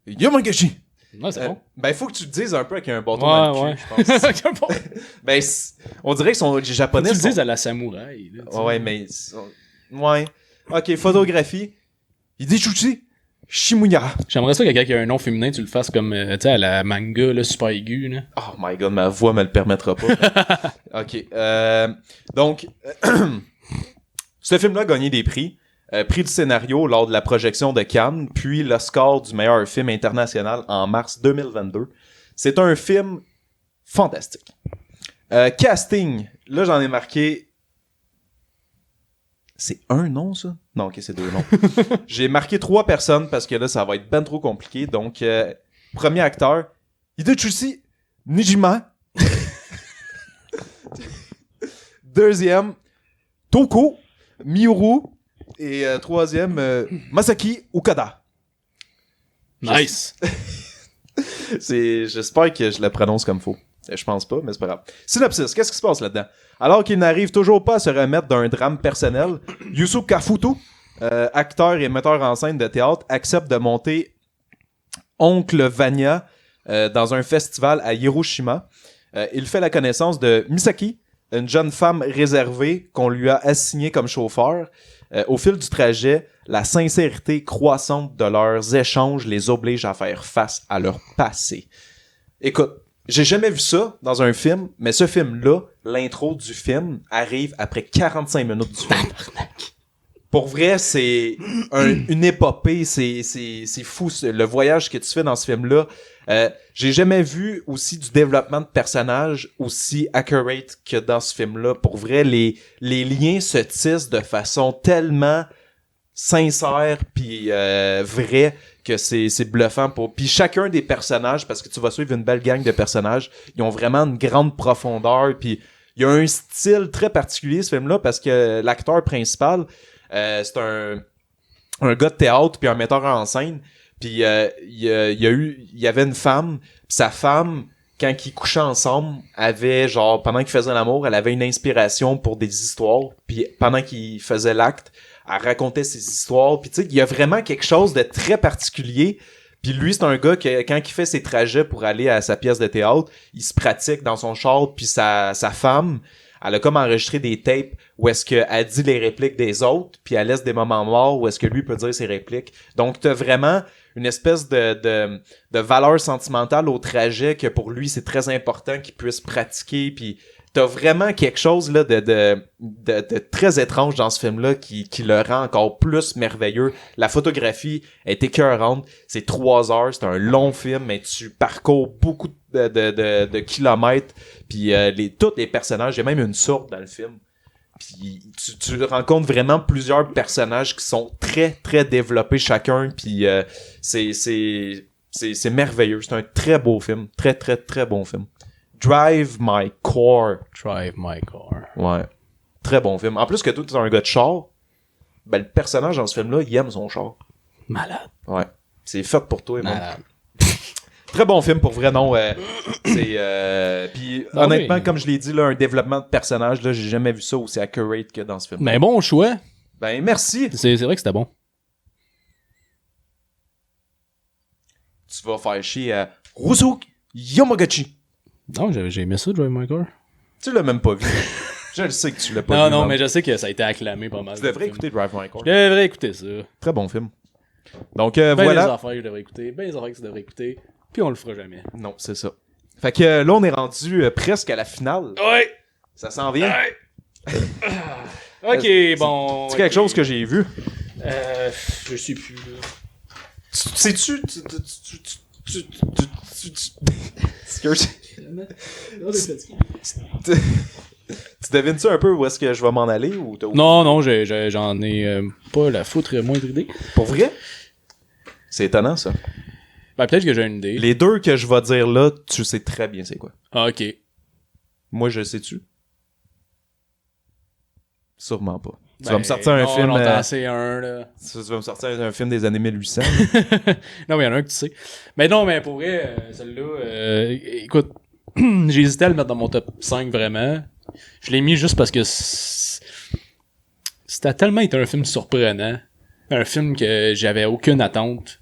Yamagashi. Ouais, c'est bon. Ben, faut que tu le dises un peu avec un bâton dans le Ouais. cul, je pense. Ben, on dirait que les Faut japonais que tu le sont... dises à la samouraï. Là, tu sais. Ouais, mais... Ouais. Ok, photographie. Hidechuchi Shimuya. J'aimerais ça que quelqu'un qui a un nom féminin, tu le fasses comme, tu sais, à la manga, là, super aigu, là. Oh my god, ma voix me le permettra pas. Ok. Donc, ce film-là a gagné des prix. Prix du scénario lors de la projection de Cannes, puis l'Oscar du meilleur film international en mars 2022. C'est un film fantastique. Casting, là j'en ai marqué... C'est un nom, ça? Non, ok, c'est 2 noms. J'ai marqué 3 personnes parce que là, ça va être ben trop compliqué. Donc, premier acteur, Hidetsushi Nijima. Deuxième, Toko Miuru. Et troisième, Masaki Okada. Nice! J'espère que je le prononce comme faut. Je pense pas, mais c'est pas grave. Synopsis, qu'est-ce qui se passe là-dedans? Alors qu'il n'arrive toujours pas à se remettre d'un drame personnel, Yusuke Kafuto, acteur et metteur en scène de théâtre, accepte de monter Oncle Vanya dans un festival à Hiroshima. Il fait la connaissance de Misaki, une jeune femme réservée qu'on lui a assignée comme chauffeur. Au fil du trajet, la sincérité croissante de leurs échanges les oblige à faire face à leur passé. Écoute, j'ai jamais vu ça dans un film, mais ce film-là, l'intro du film, arrive après 45 minutes du film. Pour vrai, c'est une épopée, c'est fou, le voyage que tu fais dans ce film-là. J'ai jamais vu aussi du développement de personnages aussi accurate que dans ce film-là. Pour vrai, les liens se tissent de façon tellement sincère puis vrai que c'est bluffant. Puis chacun des personnages, parce que tu vas suivre une belle gang de personnages, ils ont vraiment une grande profondeur. Puis il y a un style très particulier, ce film-là, parce que l'acteur principal, c'est un gars de théâtre puis un metteur en scène. Puis il y avait une femme, pis sa femme, quand ils couchaient ensemble, avait genre pendant qu'ils faisaient l'amour, elle avait une inspiration pour des histoires. Puis pendant qu'ils faisaient l'acte, elle racontait ses histoires. Puis tu sais, il y a vraiment quelque chose de très particulier. Puis lui, c'est un gars que quand il fait ses trajets pour aller à sa pièce de théâtre, il se pratique dans son char. Puis sa femme, elle a comme enregistré des tapes où est-ce qu'elle dit les répliques des autres, puis elle laisse des moments morts où est-ce que lui peut dire ses répliques. Donc t'as vraiment une espèce de valeur sentimentale au trajet que pour lui c'est très important qu'il puisse pratiquer. Puis t'as vraiment quelque chose là de très étrange dans ce film-là qui le rend encore plus merveilleux. La photographie est écœurante. C'est 3 heures, c'est un long film, mais tu parcours beaucoup de kilomètres. Puis tous les personnages, il y a même une sourde dans le film. Puis tu rencontres vraiment plusieurs personnages qui sont très très développés chacun. Puis c'est merveilleux. C'est un très beau film, très très très bon film. Drive My Car. Drive My Car. Ouais. Très bon film. En plus que toi, t'es un gars de char, ben le personnage dans ce film-là, il aime son char. Malade. Ouais. C'est fait pour toi, Malade. Très bon film, pour vrai, non. C'est... Puis Non, honnêtement, mais... comme je l'ai dit, là, un développement de personnage, là, j'ai jamais vu ça aussi accurate que dans ce film. Mais bon choix. Ben, merci. C'est vrai que c'était bon. Tu vas faire chier à Rusuke Yamagachi. Non, j'ai aimé ça, Drive My Car. Tu l'as même pas vu. Je le sais que tu l'as pas vu. Non, mais je sais que ça a été acclamé pas mal. Tu devrais écouter Drive My Car. Je devrais écouter ça. Très bon film. Donc, Ben voilà. des affaires que je devrais écouter, ben des affaires que tu devrais écouter, puis on le fera jamais. Non, c'est ça. Fait que là, on est rendu presque à la finale. Ouais! Ça s'en vient. Ok, bon... C'est quelque chose que j'ai vu. Je sais plus, là. Sais-tu... Tu devines-tu un peu où est-ce que je vais m'en aller ou t'as... Non, j'en ai pas la foutre moindre idée. Pour vrai? C'est étonnant, ça. Ben, peut-être que j'ai une idée. Les deux que je vais dire là, tu sais très bien c'est quoi. Ah, ok. Moi, je sais-tu? Sûrement pas. Tu Ben, vas me sortir un film... Non, c'est un, là. Tu vas me sortir un film des années 1800. Non, mais il y en a un que tu sais. Mais non, mais pour vrai, celle-là... écoute, j'ai hésité à le mettre dans mon top 5, vraiment. Je l'ai mis juste parce que... C'était tellement été un film surprenant. Un film que j'avais aucune attente.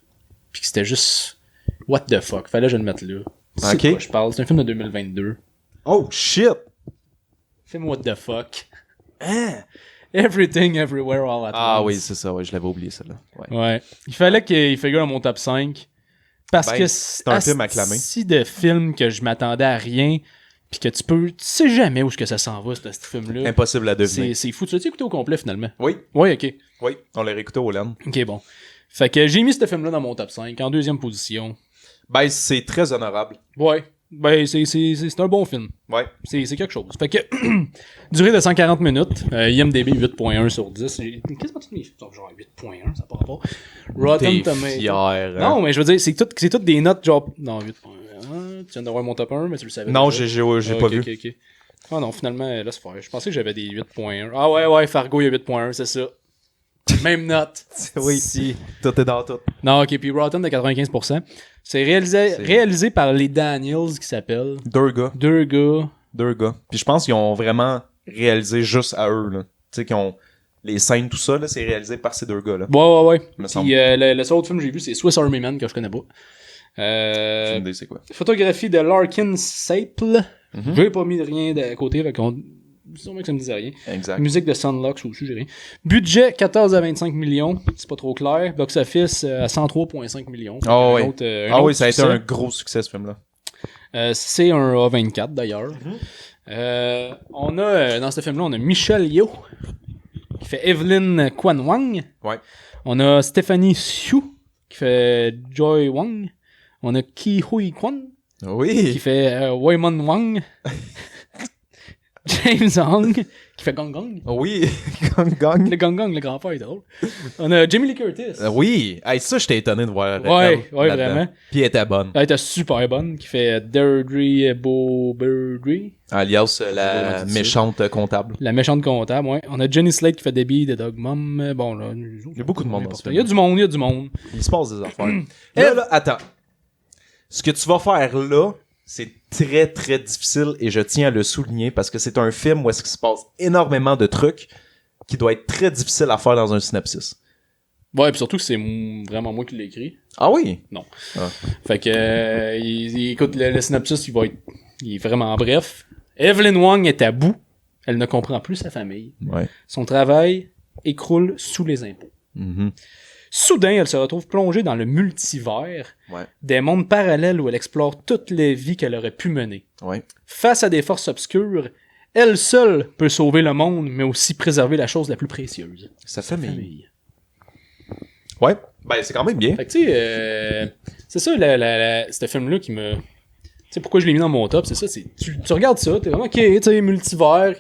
Puis que c'était juste... What the fuck? Fallait que je le mette là. C'est Ok. de quoi je parle. C'est un film de 2022. Oh, shit! Film what the fuck. Hein? Everything, Everywhere, All at Ah Once. oui, c'est ça, ouais, je l'avais oublié, celle-là. Ouais. Ouais. Il fallait qu'il figure dans mon top 5. Parce Ben, que c'est un film acclamé. Si de film que je m'attendais à rien, puis que tu sais jamais où est-ce que ça s'en va, ce film-là. Impossible à deviner. C'est fou. Tu l'as écouté au complet, finalement? Oui, Oui, ok. oui, on l'a réécouté au LAN. Ok, bon. Fait que j'ai mis ce film-là dans mon top 5, en deuxième position. Ben, c'est très honorable. Ouais. Ben, c'est un bon film. Ouais. C'est quelque chose. Fait que, durée de 140 minutes, IMDb 8.1 sur 10. Qu'est-ce que tu dis? Genre 8.1, ça n'a pas rapport. Rotten T'es Tomatoes. fier. Hein? Non, mais je veux dire, c'est toutes des notes genre... Non, 8.1. Tu viens d'avoir mon top 1, mais tu le savais. Non, déjà. j'ai pas vu. Ok. Ah non, finalement, laisse faire. Je pensais que j'avais des 8.1. Ah ouais, Fargo, il y a 8.1, c'est ça. Même note. Oui. Si. Tout est dans tout. Non, ok, puis Rotten de 95%. C'est réalisé par les Daniels, qui s'appellent. Deux gars. Deux gars. Puis je pense qu'ils ont vraiment réalisé juste à eux, là. Tu sais, qu'ils ont... Les scènes, tout ça, là, c'est réalisé par ces deux gars-là. Ouais. Me semble. Puis le seul autre film que j'ai vu, c'est Swiss Army Man, que je connais pas. J'ai une idée, c'est quoi? Photographie de Larkin Saple. Mhm. J'ai pas mis rien de côté, fait qu'on... Sûrement que ça me disait rien. Exact. Musique de Sunlux aussi, j'ai rien. Budget 14 à 25 millions, c'est pas trop clair. Box office à 103,5 millions. Ah oui. Un Ah autre oui, ça a été succès. un gros succès, ce film-là. C'est un A24 d'ailleurs. On a dans ce film-là, on a Michelle Yeoh qui fait Evelyn Kwan Wang. Ouais. On a Stephanie Hsu qui fait Joy Wang. On a Ki Hui Kwan qui Oui. fait Waymon Wang. James Hong qui fait Gong Gong. Oui. Gang. Le Gong Gong, le grand-père est drôle. On a Jamie Lee Curtis. Oui. Hey, ça, j'étais étonné de voir. Ouais, elle ouais, là-dedans. vraiment. Puis elle était bonne. Elle était super bonne, qui fait Deirdre Beaudry, Alias Ouais, la c'est méchante comptable. la méchante comptable, ouais. On a Jenny Slate qui fait Debbie de Dog Mom. Bon, là, Il y a beaucoup de monde dans ce film. Il y a du monde, il y a du monde. Il se passe des affaires. Là, attends. Ce que tu vas faire là, c'est très, très difficile et je tiens à le souligner parce que c'est un film où est-ce qu'il se passe énormément de trucs qui doit être très difficile à faire dans un synopsis. Ouais, pis surtout que c'est vraiment moi qui l'ai écrit. Ah oui? Fait que, écoute, le synopsis, il est vraiment bref. Evelyn Wang est à bout. Elle ne comprend plus sa famille. Ouais. Son travail écroule sous les impôts. Mhm. Soudain, elle se retrouve plongée dans le multivers, Ouais. des mondes parallèles où elle explore toutes les vies qu'elle aurait pu mener. Ouais. Face à des forces obscures, elle seule peut sauver le monde, mais aussi préserver la chose la plus précieuse. Sa famille. Famille. Ouais. Ben, c'est quand même bien. Fait que tu sais, c'est ça, ce film-là qui me... Tu sais, pourquoi je l'ai mis dans mon top, c'est ça, tu regardes ça, t'es vraiment, ok, tu sais, multivers,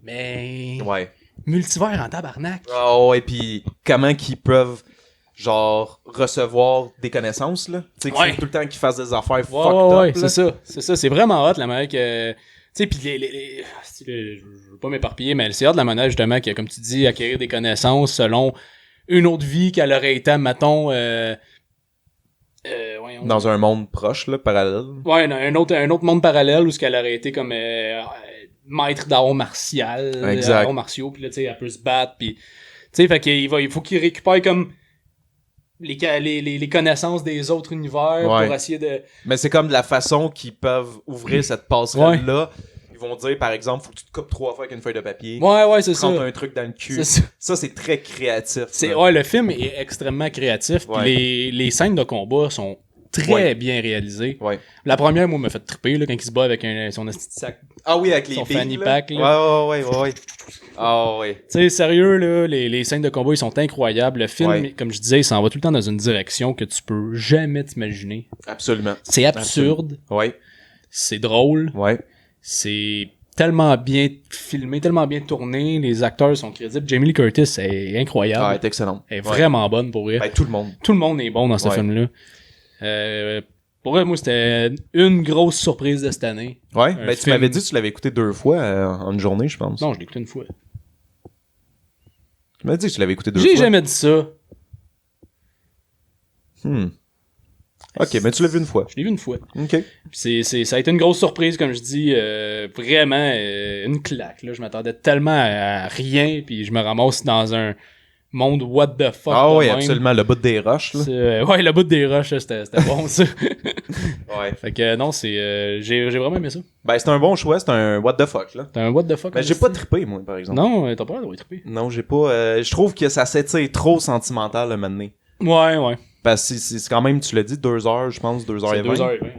mais... Ouais. Multivers en tabarnak. Ah ouais, puis comment qu'ils peuvent, genre, recevoir des connaissances, là. Tu sais, qu'il Ouais. faut tout le temps qu'ils fassent des affaires Ouais, fucked ouais, up, là. c'est ça, c'est vraiment hot, la manière que... Tu sais, pis je veux pas m'éparpiller, mais c'est hot, la manière, justement, que, comme tu dis, acquérir des connaissances selon une autre vie qu'elle aurait été, mettons, voyons. Dans un monde proche, là, parallèle. Ouais, un autre monde parallèle où ce qu'elle aurait été comme maître d'art martial, Exact. arts martiaux, puis là, tu sais, elle peut se battre, puis... Tu sais, fait il faut qu'il récupère comme les connaissances des autres univers Ouais. pour essayer de... Mais c'est comme de la façon qu'ils peuvent ouvrir cette passerelle-là. Ils vont dire, par exemple, faut que tu te coupes 3 fois avec une feuille de papier. Ouais, c'est ça. Prendre un truc dans le cul. C'est ça. Ça, c'est très créatif. C'est, là. ouais, le film est extrêmement créatif. Puis Ouais. les scènes de combat sont très Ouais. bien réalisées. Ouais. La première, moi, m'a fait triper là, quand il se bat avec son esti de sac. Ah oui, avec les Son billes, fanny là. pack, là. Ouais. Ah ouais. Tu sais, sérieux, là, les scènes de combat, ils sont incroyables. Le film, Ouais. comme je disais, il s'en va tout le temps dans une direction que tu peux jamais t'imaginer. Absolument. C'est absurde, Ouais. c'est drôle, Ouais. c'est tellement bien filmé, tellement bien tourné. Les acteurs sont crédibles. Jamie Lee Curtis est incroyable. Ah, elle est excellente. Elle est Ouais. vraiment bonne pour vrai. Ben, tout le monde. Tout le monde est bon dans ce Ouais. film-là. Pour vrai, moi, c'était une grosse surprise de cette année. Ouais. Un Ben, tu film- m'avais dit que tu l'avais écouté 2 fois en une journée, je pense. Non, je l'ai écouté une fois. Tu m'as dit que tu l'avais écouté 2 J'ai fois. jamais dit ça. Ok, mais tu l'as vu une fois. Je l'ai vu une fois. Ok. Puis ça a été une grosse surprise, comme je dis. Vraiment une claque. Là. Je m'attendais tellement à rien, puis je me ramasse dans un monde what the fuck. Ah de oui, même. absolument, le bout des roches, là. Ouais, le bout des roches, là, c'était bon, ça. Ouais. Fait que non, j'ai vraiment aimé ça. Ben, c'est un bon choix, c'est un what the fuck, là. T'as un what the fuck. Ben, j'ai pas trippé, moi, par exemple. Non, t'as pas l'air d'avoir trippé. Non, j'ai pas... je trouve que ça s'étire trop sentimental, le moment donné. Ouais. Parce que c'est quand même, tu l'as dit, 2 heures, je pense, 2 heures C'est et 2 20. heures et 20, ouais.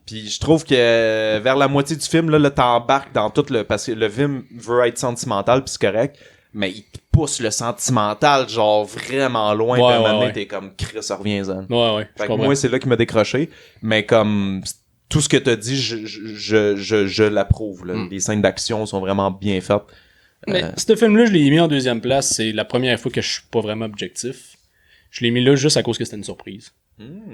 Puis je trouve que vers la moitié du film, là t'embarques dans tout le... Parce que le film veut être sentimental, puis c'est correct, mais il te pousse le sentimental, genre, vraiment loin. Ouais, puis à un moment donné, ouais. t'es comme, Chris, reviens-en. Ouais, Fait je que comprends. moi, c'est là qui m'a décroché. Mais comme tout ce que t'as dit, je l'approuve. Là. Les scènes d'action sont vraiment bien faites. Mais ce film-là, je l'ai mis en deuxième place. C'est la première fois que je suis pas vraiment objectif. Je l'ai mis là juste à cause que c'était une surprise.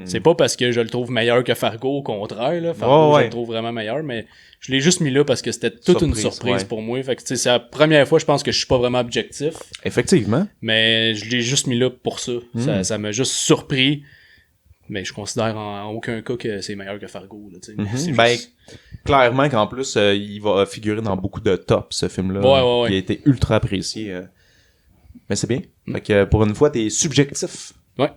C'est pas parce que je le trouve meilleur que Fargo, au contraire. Là. Fargo, je le trouve vraiment meilleur, mais je l'ai juste mis là parce que c'était toute une surprise pour moi. Fait que c'est la première fois, je pense que je suis pas vraiment objectif. Effectivement. Mais je l'ai juste mis là pour ça. Ça m'a juste surpris. Mais je considère en aucun cas que c'est meilleur que Fargo. Là, c'est Ben, juste... clairement qu'en plus, il va figurer dans beaucoup de tops, ce film-là. Ouais. Il a été ultra apprécié. Mais c'est bien. Fait que pour une fois, t'es subjectif. Ouais.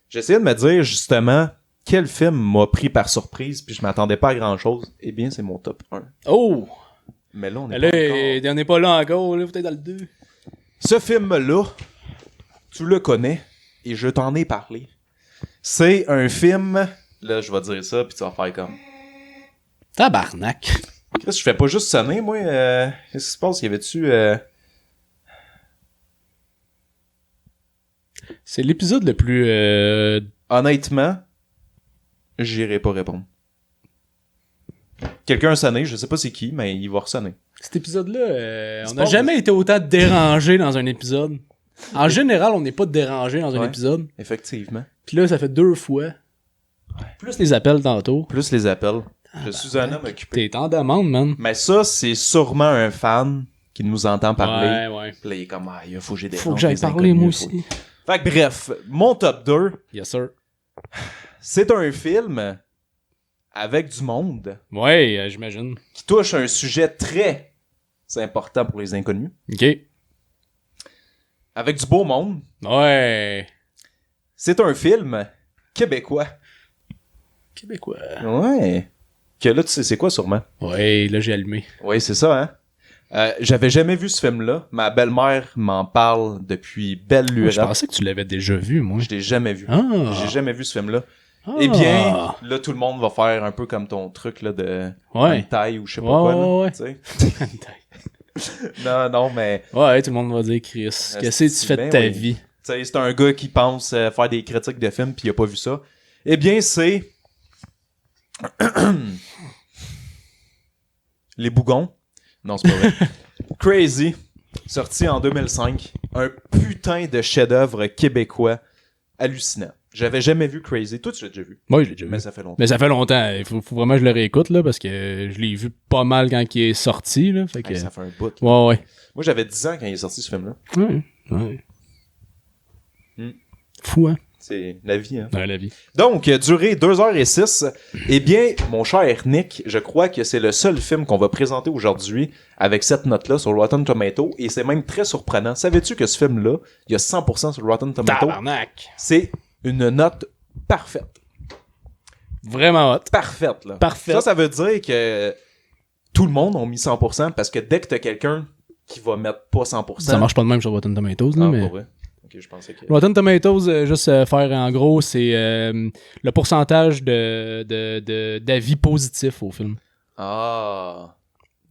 J'essayais de me dire, justement, quel film m'a pris par surprise, puis je m'attendais pas à grand-chose. Eh bien, c'est mon top 1. Oh! Mais là, on est Là, pas encore... on n'est pas là encore, là, peut-être dans le 2. Ce film-là, tu le connais, et je t'en ai parlé. C'est un film... Là, je vais dire ça, puis tu vas faire comme... Tabarnak! Chris, je fais pas juste sonner, moi. Qu'est-ce qui se passe? Y avait-tu... C'est l'épisode le plus... Honnêtement, j'irai pas répondre. Quelqu'un a sonné, je sais pas c'est qui, mais il va ressonner. Cet épisode-là, on C'est n'a pas- jamais été autant dérangé dans un épisode. En général, on n'est pas dérangé dans un Ouais. épisode. Effectivement. Puis là, ça fait 2 fois. Plus les appels tantôt. Plus les appels. Je suis un homme occupé. T'es en demande, man. Mais ça, c'est sûrement un fan qui nous entend parler. Ouais. Puis là, il est comme, ah, il faut que j'ai des Faut que j'aille parler, moi aussi. Fait que bref, mon top 2, Yes, sir. c'est un film avec du monde Ouais, j'imagine. qui touche un sujet très important pour les inconnus. OK. Avec du beau monde. Ouais. C'est un film québécois. Québécois. Ouais. Que là, tu sais, c'est quoi sûrement? Ouais, là, j'ai allumé. Oui, c'est ça, hein? J'avais jamais vu ce film-là. Ma belle-mère m'en parle depuis belle lurette. Je pensais que tu l'avais déjà vu, moi. Je l'ai jamais vu. Ah. J'ai jamais vu ce film-là. Ah. Eh bien, là, tout le monde va faire un peu comme ton truc là de Ouais. taille ou je sais pas Ouais, quoi. Là, ouais. tu sais. Non, mais Ouais, tout le monde va dire, Chris, qu'est-ce que tu fais de ben ta oui. vie? tu sais, c'est un gars qui pense faire des critiques de films puis il a pas vu ça. Eh bien, c'est Les Bougons. Non, c'est pas vrai. Crazy, sorti en 2005. Un putain de chef-d'œuvre québécois hallucinant. J'avais jamais vu Crazy. Toi, tu l'as déjà vu. Moi, je l'ai déjà vu. Mais ça fait longtemps. Mais ça fait longtemps. Il faut vraiment que je le réécoute, là, parce que je l'ai vu pas mal quand il est sorti, là. Fait que... Hey, ça fait un bout. Là. Ouais. Moi, j'avais 10 ans quand il est sorti ce film-là. Ouais. Hmm. Fou, hein? C'est la vie, hein. Ouais, la vie. Donc, durée 2h06. Eh bien, mon cher Nick, je crois que c'est le seul film qu'on va présenter aujourd'hui avec cette note-là sur Rotten Tomato. Et c'est même très surprenant. Savais-tu que ce film-là, il y a 100% sur Rotten Tomato? Tabarnak! C'est une note parfaite. Vraiment hot. Parfaite, là. Parfaite. Ça veut dire que tout le monde a mis 100% parce que dès que t'as quelqu'un qui va mettre pas 100%... Ça marche pas de même sur Rotten Tomatoes, là, Ah, mais... pas vrai. Ok, je pensais que... Rotten Tomatoes, juste faire en gros, c'est le pourcentage d'avis positifs au film. Ah...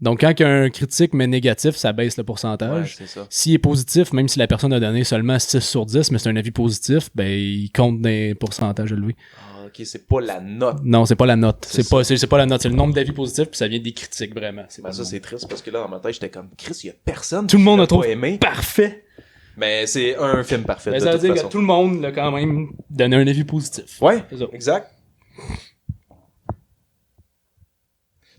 Donc, quand il y a un critique mais négatif, ça baisse le Ouais, pourcentage. c'est ça. S'il est positif, même si la personne a donné seulement 6 sur 10, mais c'est un avis positif, ben il compte des pourcentages élevés. Ah, ok, c'est pas la note. Non, c'est pas la note. C'est C'est pas la note, c'est le nombre d'avis positifs, puis ça vient des critiques, vraiment. C'est Ben, pas ça, le c'est triste parce que là, dans ma tête, j'étais comme, Chris, il y a personne Tout le monde qui a l'a trouvé pas aimé. parfait. Mais c'est un film parfait, Ben, de ça veut toute dire façon. que tout le monde l'a quand même donné un avis positif. Ouais, C'est ça. exact.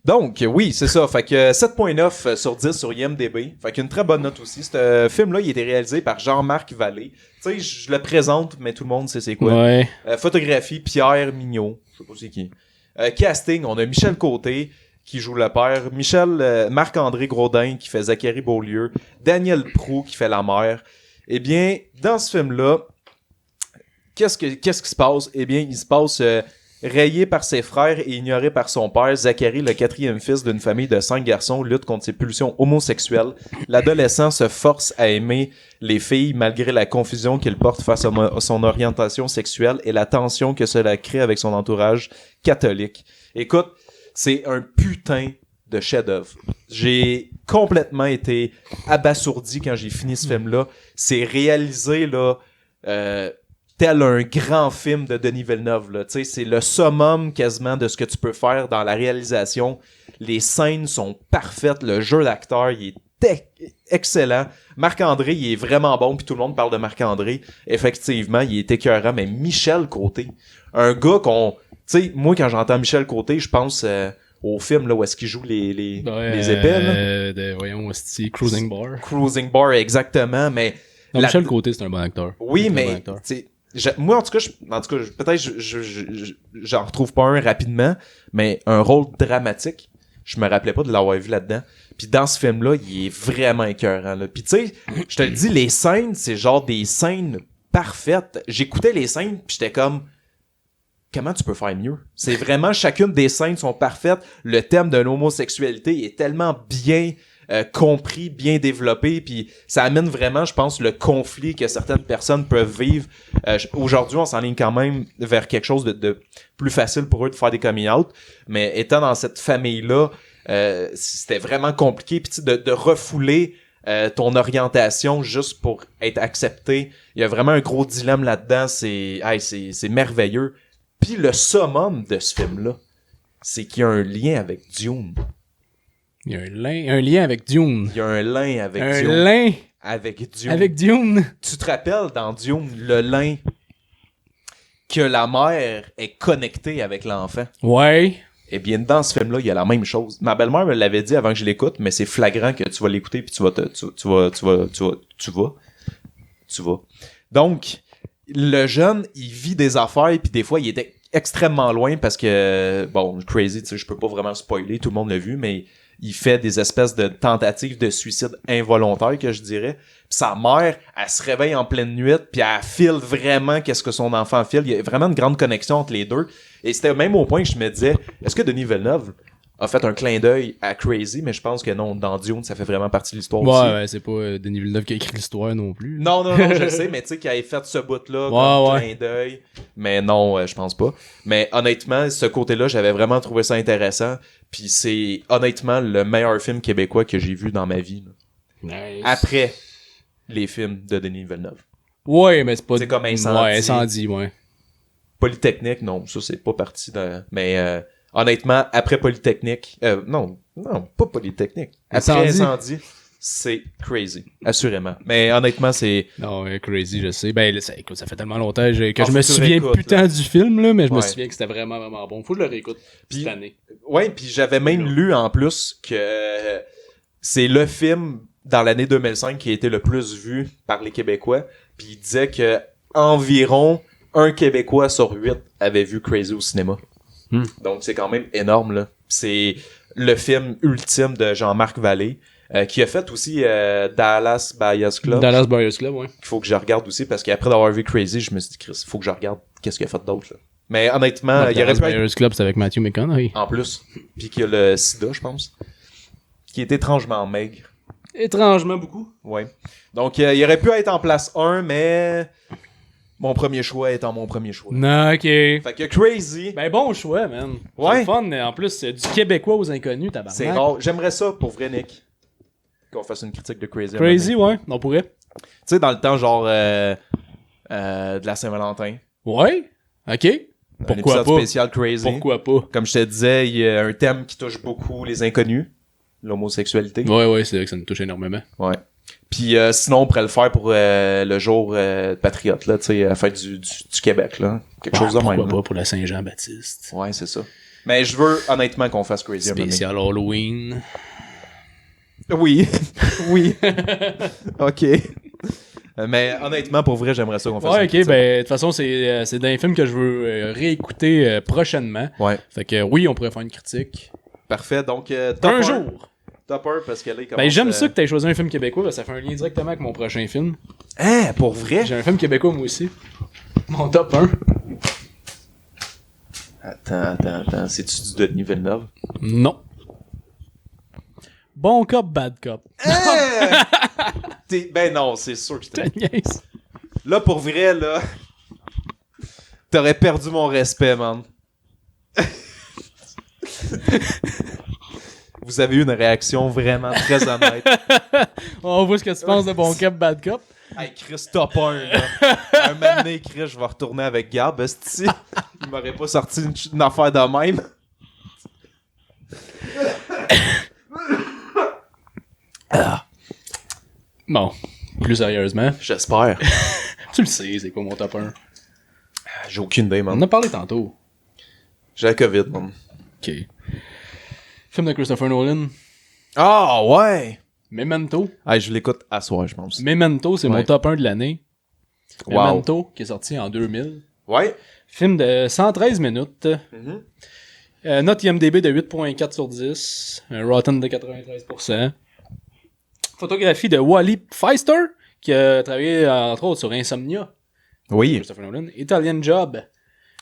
Donc, oui, c'est ça. Fait que 7.9 sur 10 sur IMDb. Fait qu'une très bonne note aussi. Ce film-là, il a été réalisé par Jean-Marc Vallée. Tu sais, je le présente, mais tout le monde sait c'est quoi. Ouais. Photographie, Pierre Mignot. Je sais pas c'est qui. Casting, on a Michel Côté qui joue le père. Marc-André Grodin qui fait Zachary Beaulieu. Daniel Proulx qui fait la mère. Eh bien, dans ce film-là, qu'est-ce qui se passe? Eh bien, il se passe rayé par ses frères et ignoré par son père. Zachary, le 4e fils d'une famille de 5 garçons, lutte contre ses pulsions homosexuelles. L'adolescent se force à aimer les filles malgré la confusion qu'il porte face à son orientation sexuelle et la tension que cela crée avec son entourage catholique. Écoute, c'est un putain de chef-d'œuvre. J'ai complètement été abasourdi quand j'ai fini ce film-là. C'est réalisé là tel un grand film de Denis Villeneuve. Là. C'est le summum quasiment de ce que tu peux faire dans la réalisation. Les scènes sont parfaites. Le jeu d'acteur, il est excellent. Marc-André, il est vraiment bon. Puis tout le monde parle de Marc-André. Effectivement, il est écœurant. Mais Michel Côté, un gars qu'on... Tu sais, moi, quand j'entends Michel Côté, je pense au film là, où est-ce qu'il joue les épées. Là. Voyons, c'est Cruising Bar. Cruising Bar, exactement. Mais non, Michel Côté, c'est un bon acteur. Oui, mais... moi, en tout cas, peut-être j'en retrouve pas un rapidement, mais un rôle dramatique, je me rappelais pas de l'avoir vu là-dedans. Puis dans ce film-là, il est vraiment écœurant. Là. Puis tu sais, je te le dis, les scènes, c'est genre des scènes parfaites. J'écoutais les scènes, puis j'étais comme... Comment tu peux faire mieux? C'est vraiment, chacune des scènes sont parfaites. Le thème de l'homosexualité est tellement bien... compris, bien développé, puis ça amène vraiment, je pense, le conflit que certaines personnes peuvent vivre. Aujourd'hui, on s'enligne quand même vers quelque chose de plus facile pour eux de faire des coming out, mais étant dans cette famille-là, c'était vraiment compliqué, puis de refouler ton orientation juste pour être accepté. Il y a vraiment un gros dilemme là-dedans, c'est merveilleux. Puis le summum de ce film-là, c'est qu'il y a un lien avec Dune. Il y a un lien avec Dune. Il y a un lien avec Dune. Un lien avec Dune. Avec Dune. Tu te rappelles dans Dune le lien que la mère est connectée avec l'enfant? Ouais. Eh bien, dans ce film-là, il y a la même chose. Ma belle-mère me l'avait dit avant que je l'écoute, mais c'est flagrant que tu vas l'écouter puis tu vas. Donc, le jeune, il vit des affaires puis des fois, il était extrêmement loin parce que, bon, crazy, tu sais, je peux pas vraiment spoiler, tout le monde l'a vu, mais il fait des espèces de tentatives de suicide involontaires, que je dirais. Puis sa mère, elle se réveille en pleine nuit, puis elle file vraiment qu'est-ce que son enfant file. Il y a vraiment une grande connexion entre les deux. Et c'était même au point que je me disais, est-ce que Denis Villeneuve a fait un clin d'œil à Crazy? Mais je pense que non, dans Dune, ça fait vraiment partie de l'histoire aussi. Ouais, c'est pas Denis Villeneuve qui a écrit l'histoire non plus. Non, je sais, mais tu sais, qu'il avait fait ce bout-là comme clin d'œil. Mais non, je pense pas. Mais honnêtement, ce côté-là, j'avais vraiment trouvé ça intéressant. Puis c'est honnêtement le meilleur film québécois que j'ai vu dans ma vie. Là. Nice. Après les films de Denis Villeneuve. Ouais, mais c'est pas... C'est comme Incendie. Ouais, Incendie, ouais. Polytechnique, non, ça c'est pas parti de... Mais honnêtement, après Polytechnique... non, pas Polytechnique. Après Incendie, c'est Crazy, assurément. Mais honnêtement, c'est... Non, Crazy, je sais. Ben, écoute, ça fait tellement longtemps que je me souviens putain du film, là, mais je me souviens que c'était vraiment, vraiment bon. Faut que je le réécoute cette année. Ouais, puis j'avais même lu en plus que c'est le film dans l'année 2005 qui a été le plus vu par les Québécois. Puis il disait que environ un Québécois sur 8 avait vu Crazy au cinéma. Donc c'est quand même énorme, là. C'est le film ultime de Jean-Marc Vallée. Qui a fait aussi Dallas Buyers Club. Dallas Buyers Club, ouais. Il faut que je regarde aussi, parce qu'après d'avoir vu Crazy, je me suis dit, Chris, il faut que je regarde qu'est-ce qu'il a fait d'autre, là. Mais honnêtement, il y aurait pu Buyers Club, c'est avec Matthew McConaughey. En plus. Puis qu'il y a le sida, je pense. Qui est étrangement maigre. Étrangement beaucoup. Ouais. Donc, il aurait pu être en place 1, mais... Mon premier choix étant mon premier choix. Non, ok. Fait que Crazy... Ben bon choix, man. Ouais. C'est fun, en plus, c'est du Québécois aux inconnus, tabarnak. C'est rare. J'aimerais ça, pour vrai, Nick. Qu'on fasse une critique de Crazy. Crazy, ouais, on pourrait. Tu sais, dans le temps, genre, de la Saint-Valentin. Ouais, ok. Pourquoi un épisode pas? Spécial Crazy. Pourquoi pas? Comme je te disais, il y a un thème qui touche beaucoup les inconnus. L'homosexualité. Ouais, c'est vrai que ça nous touche énormément. Ouais. Puis sinon, on pourrait le faire pour le jour patriote, là, tu sais, à la fête du Québec, là. Quelque chose de même. Pourquoi pas pour la Saint-Jean-Baptiste? Ouais, c'est ça. Mais je veux, honnêtement, qu'on fasse Crazy. Spécial Halloween. Oui. Oui. OK. Mais honnêtement, pour vrai, j'aimerais ça qu'on fasse ouais, ok, ben, de toute façon, c'est d'un film que je veux réécouter prochainement. Ouais. Fait que oui, on pourrait faire une critique. Parfait. Donc, Un jour! T'as peur parce que là, il commence... Ben, j'aime ça que t'aies choisi un film québécois, parce que ça fait un lien directement avec mon prochain film. Hein, pour vrai? J'ai un film québécois, moi aussi. Mon top 1. Attends. C'est-tu du Denis Villeneuve? Non. Bon cop, bad cop. Hein? Ben non, c'est sûr que c'était... Niaise. Là, pour vrai, là... T'aurais perdu mon respect, man. Vous avez eu une réaction vraiment très honnête. On voit ce que tu penses de Bon cop, bad cop. Hey, Chris, top 1, là. Un moment donné, Chris, je vais retourner avec Gab, esti. Il m'aurait pas sorti une affaire de même. Bon, plus sérieusement. J'espère. Tu le sais, c'est quoi mon top 1? J'ai aucune idée, On man. en a parlé tantôt. J'ai la COVID, man. Ok. Film de Christopher Nolan. Ah, ouais! Memento. Hey, je l'écoute à soir, je pense. Memento, c'est mon Ouais. top 1 de l'année. Wow. Memento, qui est sorti en 2000. Ouais. Film de 113 minutes. Mhm. Note IMDB de 8.4 sur 10. Un Rotten de 93%. Photographie de Wally Pfister, qui a travaillé entre autres sur Insomnia. Oui. Christopher Nolan. Italian Job,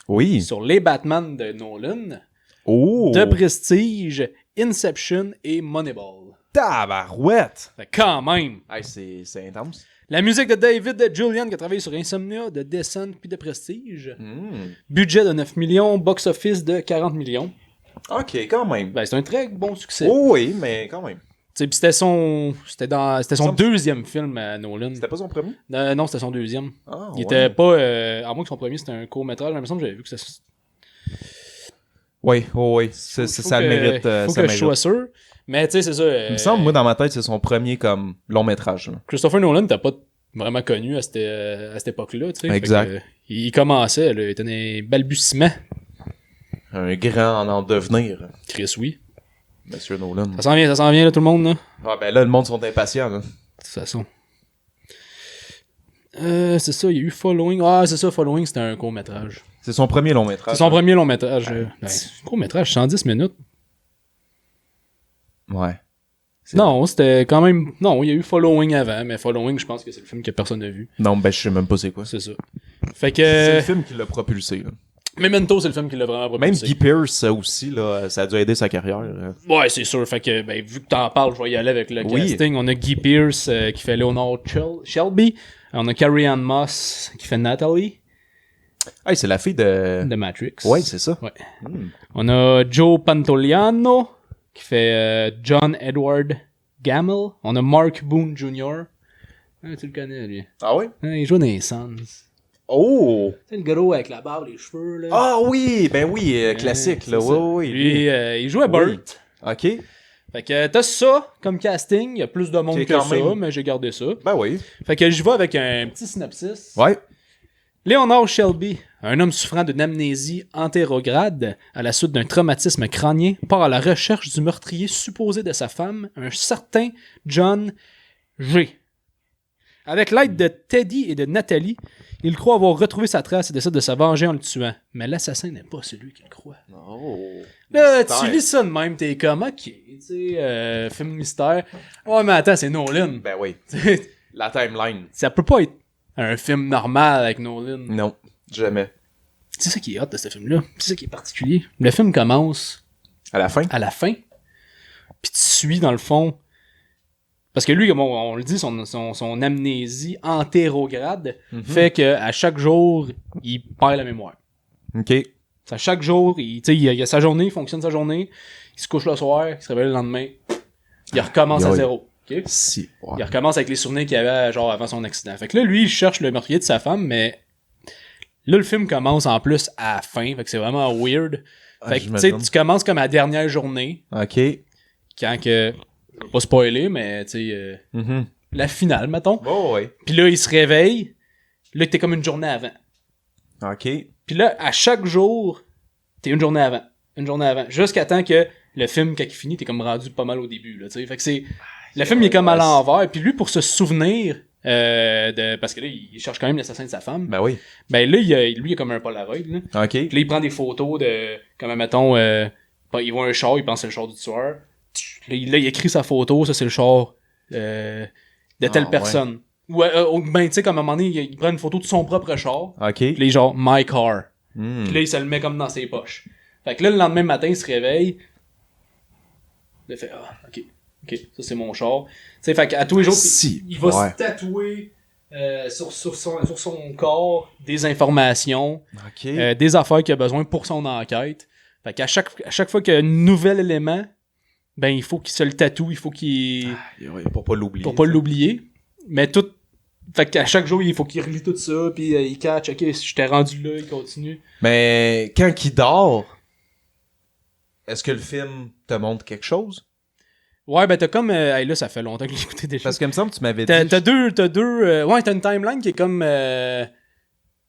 Oui. sur Les Batman de Nolan. Oh! The Prestige, Inception et Moneyball. Tabarouette! Fait quand même. Hey, c'est intense. La musique de David Julian, qui a travaillé sur Insomnia, de Descent puis de Prestige. Mm. Budget de 9 millions, box-office de 40 millions. Ok, quand même. Ben, c'est un très bon succès. Oh oui, mais quand même. T'sais, pis c'était son Semble- deuxième film à Nolan. C'était pas son premier? Non, c'était son deuxième. Ah, Il était pas... à moins que son premier, c'était un court-métrage. Il me semble que j'avais vu que c'était... Oui, oh oui. Ça le mérite. Faut ça que mérite. je sois sûr. Mais tu sais, c'est ça. Il me semble, moi, dans ma tête, c'est son premier comme long métrage. Là. Christopher Nolan t'as pas vraiment connu à cette époque-là. Tu sais. Exact. Fait que, il commençait, là, il était dans les balbutiements. Un grand en devenir, Chris, oui. Monsieur Nolan. Ça s'en vient, là, tout le monde, là. Ah ben là, le monde sont impatients. Là. De toute façon. C'est ça, il y a eu Following. Ah, c'est ça, Following, c'était un court-métrage. C'est son premier long métrage. C'est son premier long-métrage. Court-métrage, 110 minutes. Ouais. Non, c'était quand même... Non, il y a eu Following avant, mais Following, je pense que c'est le film que personne n'a vu. Non, ben je sais même pas c'est quoi. C'est ça. Fait que... C'est le film qui l'a propulsé. Là. Memento, c'est le film qui l'a vraiment Même propulsé. Guy Pearce aussi, là, ça a dû aider sa carrière. Là. Ouais, c'est sûr. Fait que, ben, vu que t'en parles, je vais y aller avec le Oui. casting. On a Guy Pearce qui fait Leonard Shelby. On a Carrie-Anne Moss qui fait Natalie Hey, c'est la fille de... de Matrix. Ouais, c'est ça. Ouais. Hmm. On a Joe Pantoliano qui fait John Edward Gamble. On a Mark Boone Jr. Ah, tu le connais, lui. Ah oui? Ah, il joue dans les Suns. Oh! C'est le gros avec la barbe, les cheveux, là. Ah oui! Ben oui, classique, c'est là. ça. Oui, oui. Lui, il joue à Burt. Oui. OK. Fait que t'as ça comme casting. Il y a plus de monde C'est que quand ça, même- mais j'ai gardé ça. Ben oui. Fait que je vais avec un petit synopsis. Ouais. Leonard Shelby, un homme souffrant d'une amnésie antérograde à la suite d'un traumatisme crânien, part à la recherche du meurtrier supposé de sa femme, un certain John G. Avec l'aide de Teddy et de Nathalie, il croit avoir retrouvé sa trace et décide de se venger en le tuant. Mais l'assassin n'est pas celui qu'il croit. Oh. Là, Mystère. tu lis ça de même, t'es comme, ok, tu sais, film mystère. Ouais, mais attends, c'est Nolan. Ben oui. La timeline. Ça peut pas être un film normal avec Nolan. Non, jamais. C'est ça qui est hot de ce film-là. C'est ça qui est particulier. Le film commence À la fin? à la fin, puis tu suis dans le fond. Parce que lui, comme on le dit, son amnésie antérograde fait qu'à chaque jour, il perd la mémoire. OK. À chaque jour, il a sa journée, il fonctionne sa journée, il se couche le soir, il se réveille le lendemain, il recommence à Yoï. zéro. Ok? Si. Ouais. Il recommence avec les souvenirs qu'il avait genre avant son accident. Fait que là, lui, il cherche le meurtrier de sa femme, mais là, le film commence en plus à la fin, fait que c'est vraiment weird. Fait que, tu sais, tu commences comme à la dernière journée, OK. quand que... Je vais pas spoiler, mais, tu sais, Mhm. la finale, mettons. Oh, ouais. Puis là, il se réveille, là, t'es comme une journée avant. OK. Puis là, à chaque jour, t'es une journée avant. Une journée avant. Jusqu'à temps que le film, quand il finit, t'es comme rendu pas mal au début, là, tu sais. Fait que c'est... Le film, il est comme à l'envers. Puis lui, pour se souvenir parce que là, il cherche quand même l'assassin de sa femme. Ben oui. Ben là, lui, il a comme un Polaroid, là. OK. Puis là, il prend des photos de... Comme, mettons, il voit un char, il pense que c'est le char du tueur. Là, il écrit sa photo, ça c'est le char de telle personne. Ben, tu sais, comme à un moment donné, il prend une photo de son propre char. OK. Puis là, il est genre, my car. Hmm. Puis là, il se le met comme dans ses poches. Fait que là, le lendemain matin, il se réveille. Il fait, ok, ça c'est mon char. Tu sais, fait qu'à tous les jours, il va se tatouer sur son corps des informations, des affaires qu'il a besoin pour son enquête. Fait qu'à chaque fois qu'il y a un nouvel élément, ben, il faut qu'il se le tatoue, il faut qu'il... pour pas l'oublier. Pour pas l'oublier. Mais tout... Fait qu'à chaque jour, il faut qu'il relie tout ça, puis il catch, ok, si je t'ai rendu là, il continue. Mais quand il dort, est-ce que le film te montre quelque chose? Ouais, ben t'as comme... hey, là, ça fait longtemps que j'ai écouté déjà. Parce que me semble que tu m'avais dit... T'as deux... ouais, t'as une timeline qui est comme...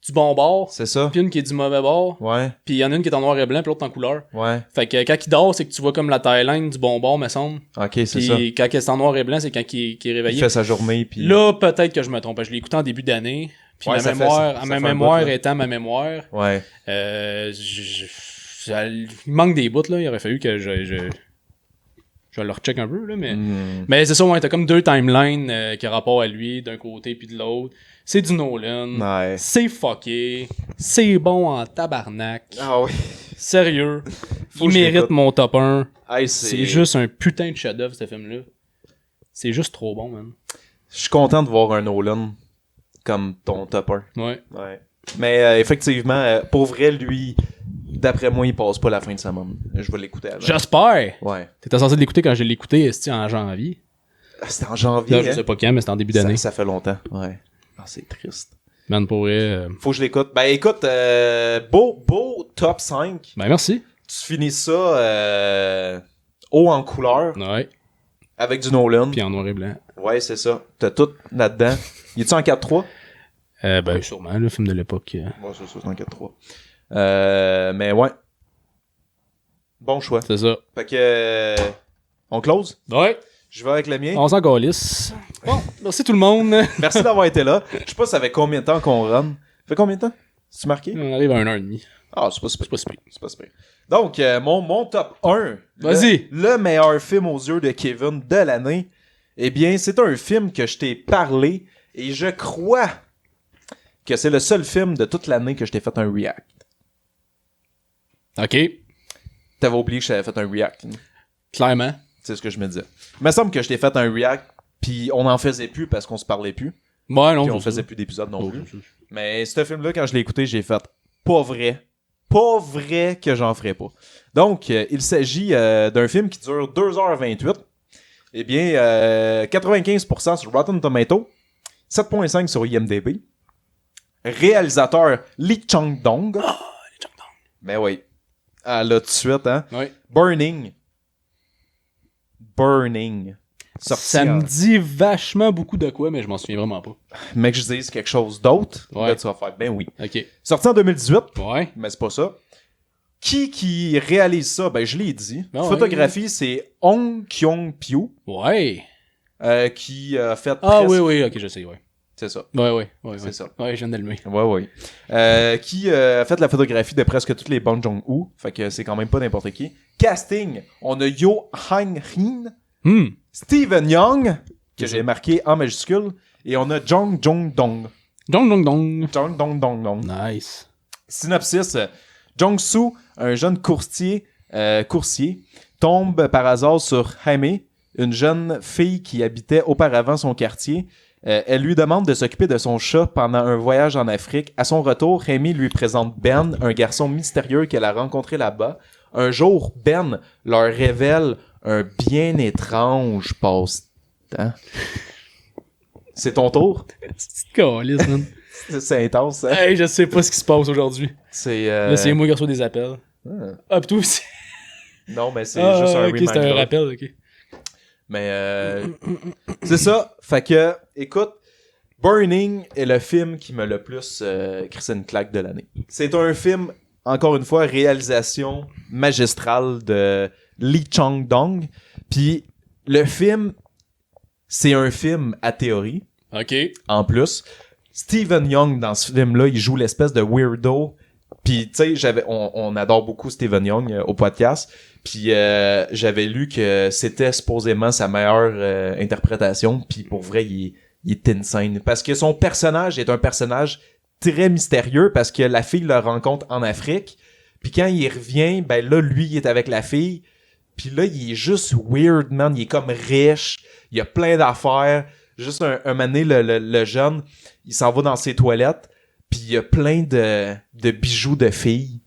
du bon bord. C'est ça. Puis une qui est du mauvais bord. Ouais. Puis il y en a une qui est en noir et blanc, puis l'autre en couleur. Ouais. Fait que quand il dort, c'est que tu vois comme la timeline du bon bord, me semble. OK, c'est puis ça. Puis quand c'est en noir et blanc, c'est quand il est réveillé. Il fait sa journée, puis... Là, peut-être que je me trompe. Je l'ai écouté en début d'année. Puis ma mémoire étant ma mémoire. Ouais. Il manque des bouts, là. Il aurait fallu que je le recheck un peu, là, mais c'est ça, ouais, t'as comme deux timelines qui ont rapport à lui, d'un côté puis de l'autre. C'est du Nolan. Ouais. C'est fucké. C'est bon en tabarnak. Ah oui. Sérieux. Faut Il que je mérite l'écoute. mon top 1. Hey, C'est juste un putain de chef-d'œuvre, ce film-là. C'est juste trop bon, man. Je suis content de voir un Nolan comme ton top 1. Ouais. Ouais. Mais effectivement, pour vrai, lui, d'après moi, il passe pas la fin de sa môme. Je vais l'écouter avant. J'espère. Ouais. T'étais censé l'écouter quand je l'ai écouté, c'était en janvier. C'était en janvier. Là, je sais pas quand, mais c'était en début d'année. Ça fait longtemps. Ouais. Ah, c'est triste. Man, pour vrai. Faut que je l'écoute. Ben écoute, beau top 5. Ben merci. Tu finis ça haut en couleur Ouais. avec du Nolan. Puis en noir et blanc. Ouais, c'est ça. T'as tout là-dedans. Il est-tu en 4-3? Ben sûrement, le film de l'époque. Ouais, c'est ça, c'est en 4-3. Mais ouais. Bon choix. C'est ça. Fait que... on close? Ouais. Je vais avec le mien. On s'en calisse. Bon, merci tout le monde. Merci d'avoir été là. Je sais pas ça fait combien de temps qu'on run. Ça fait combien de temps? C'est-tu marqué? On arrive à 1h30. Ah, c'est pas super. C'est pas super. C'est pas super. Donc, mon top 1. Vas-y. Le meilleur film aux yeux de Kevin de l'année. Eh bien, c'est un film que je t'ai parlé et je crois que c'est le seul film de toute l'année que je t'ai fait un react. OK. T'avais oublié que je t'avais fait un react. Hein? Clairement. C'est ce que je me disais. Il me semble que je t'ai fait un react, puis on n'en faisait plus parce qu'on se parlait plus. Ouais, non. Puis on faisait plus d'épisodes non plus. Mais ce film-là, quand je l'ai écouté, j'ai fait pas vrai que j'en ferais pas. Donc, il s'agit d'un film qui dure 2h28. Eh bien, 95% sur Rotten Tomato, 7.5 sur IMDb. Réalisateur Lee Chang-dong. Lee Chang-dong. Ben oui. Ah là, tout de suite, hein. Ouais. Burning. Sorti Ça me dit vachement beaucoup de quoi, mais je m'en souviens vraiment pas. Mec, je dise quelque chose d'autre. Ouais. Là, tu vas faire, ben oui. OK. Sorti en 2018, Ouais. mais c'est pas ça. Qui réalise ça? Ben, je l'ai dit. Ah ouais. Photographie, c'est Hong Kyung-pyo, Ouais. qui a fait Ah presque... oui, OK, je sais, ouais. C'est ça. Ouais. C'est ça. Ouais, je viens d'allumer. Ouais. Qui a fait la photographie de presque tous les Bong Joon-ho. Fait que c'est quand même pas n'importe qui. Casting, on a Yo Han-hin, Steven Yeun, que j'ai marqué en majuscule, et on a Jong Jong-dong. Dong. Nice. Synopsis, Jong-soo, un jeune coursier, tombe par hasard sur Jaime, une jeune fille qui habitait auparavant son quartier. Elle lui demande de s'occuper de son chat pendant un voyage en Afrique. À son retour, Jaime lui présente Ben, un garçon mystérieux qu'elle a rencontré là-bas. Un jour, Ben leur révèle un bien étrange passe-temps. C'est ton tour? C'est calice, man. C'est intense, hein? Hey, je sais pas ce qui se passe aujourd'hui. C'est... Là, c'est moi qui reçois des appels. Ah, pis toi aussi. Non, mais c'est juste un ok, reminder. c'est un rappel, ok. Mais c'est ça. Fait que, écoute, Burning est le film qui m'a le plus crissé une claque de l'année. C'est un film, encore une fois, réalisation magistrale de Lee Chang-dong. Puis le film, c'est un film à théorie. Ok. En plus, Steven Yeun, dans ce film-là, il joue l'espèce de weirdo. Puis, tu sais, on adore beaucoup Steven Yeun au podcast. Puis j'avais lu que c'était supposément sa meilleure interprétation, puis pour vrai, il est insane. Parce que son personnage est un personnage très mystérieux, parce que la fille le rencontre en Afrique, puis quand il revient, ben là, lui, il est avec la fille, puis là, il est juste weird, man. Il est comme riche, il a plein d'affaires. Juste un moment donné, le jeune, il s'en va dans ses toilettes, puis il y a plein de bijoux de filles.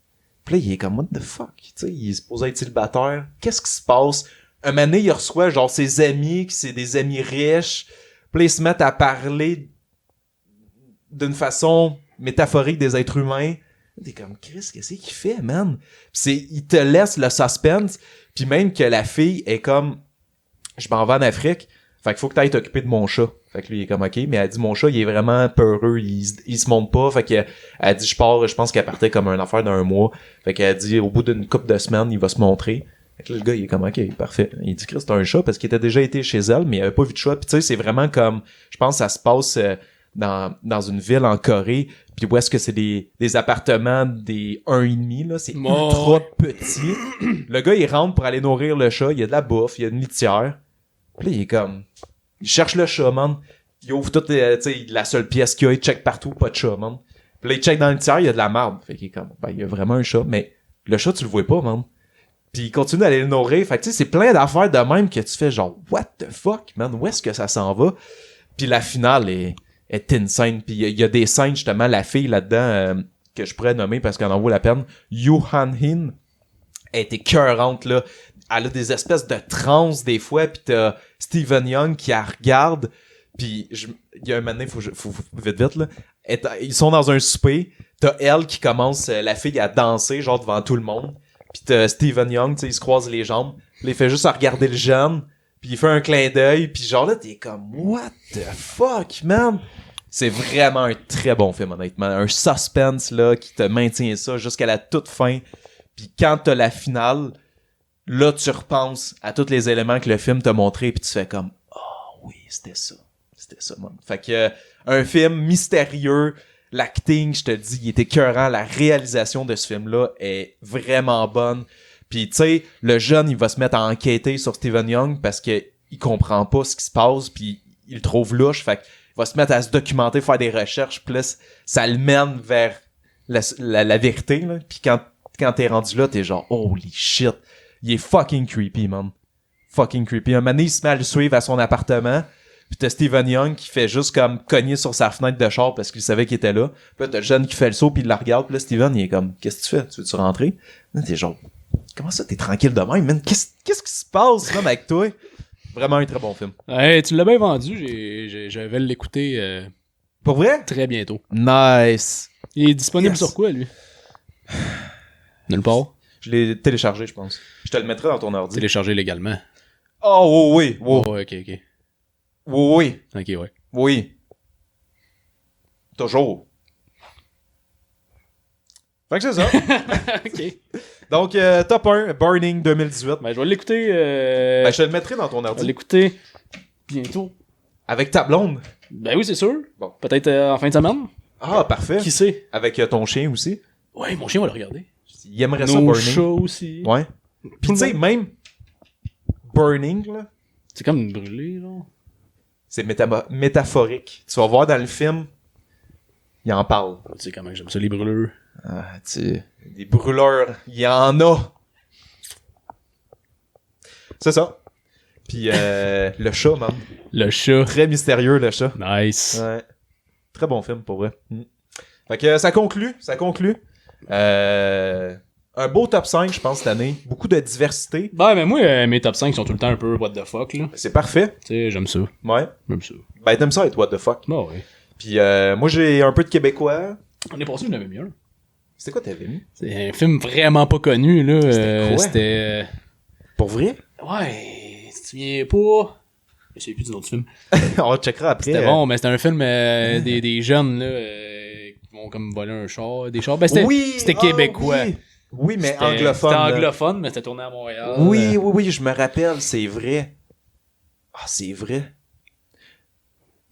Puis là, il est comme, what the fuck? Tu sais, il est supposé être célibataire. Qu'est-ce qui se passe? Un moment donné, il reçoit genre ses amis, qui c'est des amis riches. Puis là, ils se mettent à parler d'une façon métaphorique des êtres humains. T'es comme, Chris, qu'est-ce qu'il fait, man? Puis il te laisse le suspense. Puis même que la fille est comme, je m'en vais en Afrique, fait qu'il faut que t'ailles t'occuper de mon chat. Fait que lui, il est comme, ok, mais elle dit, mon chat, il est vraiment peureux, il se monte pas. Fait que elle dit, je pense qu'elle partait comme une affaire d'un mois. Fait qu'elle dit, au bout d'une couple de semaines, il va se montrer. Fait que là, le gars, il est comme, ok, parfait. Il dit que c'est un chat parce qu'il était déjà été chez elle, mais il avait pas vu de chat. Puis tu sais, c'est vraiment comme, je pense que ça se passe dans une ville en Corée, puis où est-ce que c'est des appartements des 1,5, là, c'est ultra petit. Le gars, il rentre pour aller nourrir le chat, il y a de la bouffe, il y a une litière. Puis là, il est comme, il cherche le chat, man. Il ouvre toute, tu sais, la seule pièce qu'il y a, il check partout, pas de chat, man. Puis là, il check dans le litière, il y a de la marde. Fait qu'il est comme, ben, il y a vraiment un chat, mais le chat, tu le vois pas, man. Puis il continue d'aller le nourrir. Fait que tu sais, c'est plein d'affaires de même que tu fais genre, what the fuck, man, où est-ce que ça s'en va? Puis la finale est insane. Puis il y a des scènes, justement, la fille là-dedans, que je pourrais nommer parce qu'elle en vaut la peine. Yoo Han-hin, elle est écœurante, là. Elle a des espèces de transes des fois, pis t'as Steven Yeun qui la regarde, pis il y a un moment donné, faut vite, là. Ils sont dans un souper, t'as elle qui commence, la fille, à danser, genre devant tout le monde, pis t'as Steven Yeun, tu sais, il se croise les jambes, pis il fait juste à regarder le jeune, pis il fait un clin d'œil, pis genre là, t'es comme, what the fuck, man? C'est vraiment un très bon film, honnêtement. Un suspense, là, qui te maintient ça jusqu'à la toute fin, pis quand t'as la finale, là, tu repenses à tous les éléments que le film t'a montré puis tu fais comme « Oh oui, c'était ça, man. » Fait que un film mystérieux, l'acting, je te le dis, il est écœurant, la réalisation de ce film-là est vraiment bonne. Puis tu sais, le jeune, il va se mettre à enquêter sur Steven Yeun parce que il comprend pas ce qui se passe puis il le trouve louche, fait qu'il va se mettre à se documenter, faire des recherches, puis là, ça le mène vers la vérité, là. Puis quand t'es rendu là, t'es genre « Holy shit! » Il est fucking creepy, man. Fucking creepy. Un moment donné, il se met à le suivre à son appartement. Puis t'as Steven Yeun qui fait juste comme cogner sur sa fenêtre de char parce qu'il savait qu'il était là. Puis là, t'as le jeune qui fait le saut puis il la regarde. Puis là, Steven, il est comme, qu'est-ce que tu fais? Tu veux-tu rentrer? Là, t'es genre, comment ça, t'es tranquille de même, man? Qu'est-ce qui se passe, là, avec toi? Vraiment un très bon film. Ouais, tu l'as bien vendu. Je vais l'écouter Pour vrai? très bientôt. Nice. Il est disponible sur quoi, lui? Nulle part. Je l'ai téléchargé, je pense. Je te le mettrai dans ton ordi. Téléchargé légalement. Oh, oui, oui. Oh, ok. Oui. Ok, ouais. Oui. Toujours. Fait que c'est ça. Ok. Donc, top 1, Burning 2018. Ben, je vais l'écouter. Ben, je te le mettrai dans ton Je vais ordi. l'écouter bientôt. Avec ta blonde. Ben oui, c'est sûr. Bon. Peut-être en fin de semaine. Ah, parfait. Qui sait? Avec ton chien aussi. Ouais, mon chien va le regarder. Il aimerait ça, Nos Burning. chats aussi. Ouais. Puis tu sais, même Burning, là, C'est comme une brûlée, genre. c'est métaphorique. Tu vas voir dans le film, il en parle. Tu sais comment j'aime ça, les brûleurs. Ah, tu sais, des brûleurs, il y en a. C'est ça. Puis le chat, man. Le chat. Très mystérieux, le chat. Nice. Ouais. Très bon film, pour vrai. Fait que ça conclut. Un beau top 5, je pense, cette année. Beaucoup de diversité. Ben, mais moi, mes top 5 sont tout le temps un peu what the fuck, là. C'est parfait. Tu sais, j'aime ça. Ouais. J'aime ça. Ben, t'aimes ça être what the fuck. Bah ouais. Puis moi, j'ai un peu de québécois. On est passé, j'en avais mis un. C'était quoi t'avais mis? C'est un film vraiment pas connu, là. C'était quoi? C'était... Pour vrai? Ouais, si tu te souviens pas... Je sais plus du nom du film. On checkera après. C'était bon, mais c'était un film des jeunes, là, qui vont comme voler un char, des chars. Ben, c'était québécois. Oui. Oui, mais C'était anglophone. C'était là. anglophone, mais c'était tourné à Montréal. Oui, je me rappelle, c'est vrai. Ah, c'est vrai.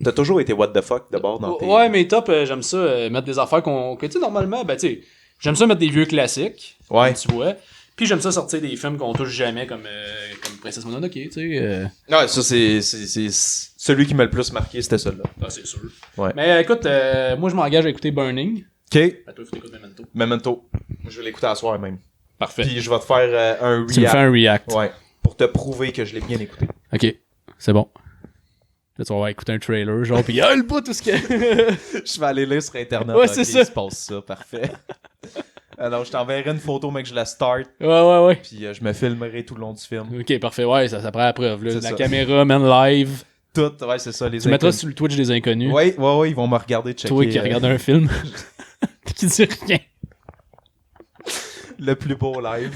T'as toujours été what the fuck d'abord dans tes... Ouais, mais top, j'aime ça, mettre des affaires que tu sais, normalement, ben, tu sais, j'aime ça mettre des vieux classiques. Ouais. Tu vois. Puis j'aime ça sortir des films qu'on touche jamais, comme Princesse Mononoke, tu sais. Ouais, ça, c'est celui qui m'a le plus marqué, c'était celui-là. Ah, c'est sûr. Ouais. Mais écoute, moi, je m'engage à écouter Burning. OK. À toi, il faut t'écouter Memento. Memento. Je vais l'écouter à soir même. Parfait. Puis je vais te faire un react. Tu me fais un react. Ouais. Pour te prouver que je l'ai bien écouté. Ok, c'est bon. Là, tu vas écouter un trailer, genre, pis le bout, tout ce que. Je vais aller lire sur Internet. Ouais, ok, c'est ça. Il se passe ça, parfait. Alors, je t'enverrai une photo, mec, je la start. Ouais. Puis je me filmerai tout le long du film. Ok, parfait, ouais, ça prend la preuve, là. C'est La ça. caméra, man, live. Tout, ouais, c'est ça, les Tu mettras inconnus. sur le Twitch des inconnus. Ouais, ils vont me regarder checker. Toi qui regarde un film. qui dit rien. Le plus beau live.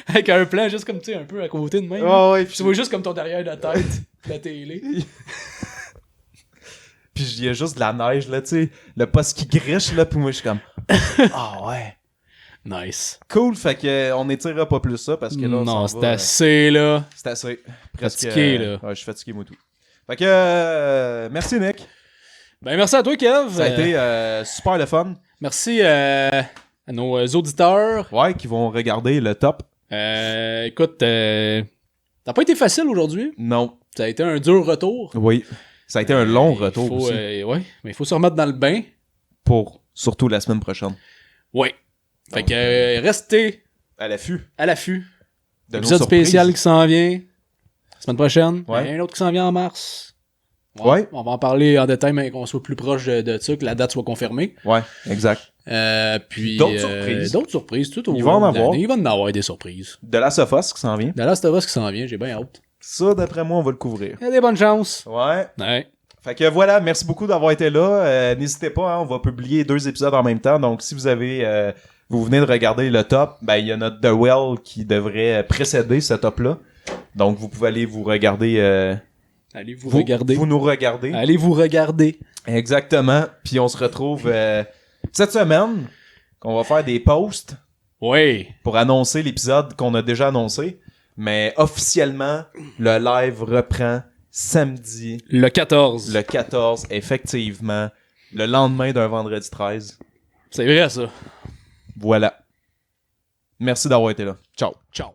Avec un plan juste comme, tu sais, un peu à côté de même. Ouais, Puis tu vois juste comme ton derrière de la tête, la télé. Puis il y a juste de la neige, là, tu sais. Le poste qui griche, là, puis moi, je suis comme... Ah ouais. Nice. Cool, fait que on n'étirera pas plus ça, parce que là, on Non, s'en c'est va, assez, là. c'est assez. Presque, Fatigué, là. Ouais, je suis fatigué, moi, tout. Fait que, merci, Nick. Ben, merci à toi, Kev. Ça a été super le fun. Merci à nos auditeurs. Ouais, qui vont regarder le top. Écoute, ça n'a pas été facile aujourd'hui. Non. Ça a été un dur retour. Oui. Ça a été un long retour aussi. Ouais, mais il faut se remettre dans le bain. Pour surtout la semaine prochaine. Ouais. Fait Donc, que restez À l'affût. à l'affût. De nos Épisode surprises. spécial qui s'en vient. La semaine prochaine. Ouais. Il y a un autre qui s'en vient en mars. Ouais. On va en parler en détail, mais qu'on soit plus proche de ça, que la date soit confirmée. Ouais, exact. Puis D'autres surprises. D'autres surprises, tout au Il va en long de avoir. l'année. Il va en avoir des surprises. De la Sophos qui s'en vient. De Last of Us qui s'en vient, j'ai bien hâte. Ça, d'après moi, on va le couvrir. Il y a des bonnes chances. Ouais. Ouais. Fait que voilà, merci beaucoup d'avoir été là. N'hésitez pas, hein, on va publier 2 épisodes en même temps. Donc, si vous avez... vous venez de regarder le top, ben il y a notre The Well qui devrait précéder ce top-là. Donc, vous pouvez aller vous regarder... Allez vous regarder. Vous nous regardez. Allez vous regarder. Exactement. Puis on se retrouve cette semaine, qu'on va faire des posts Oui. pour annoncer l'épisode qu'on a déjà annoncé. Mais officiellement, le live reprend samedi, Le 14. le 14, effectivement, le lendemain d'un vendredi 13. C'est vrai, ça. Voilà. Merci d'avoir été là. Ciao. Ciao.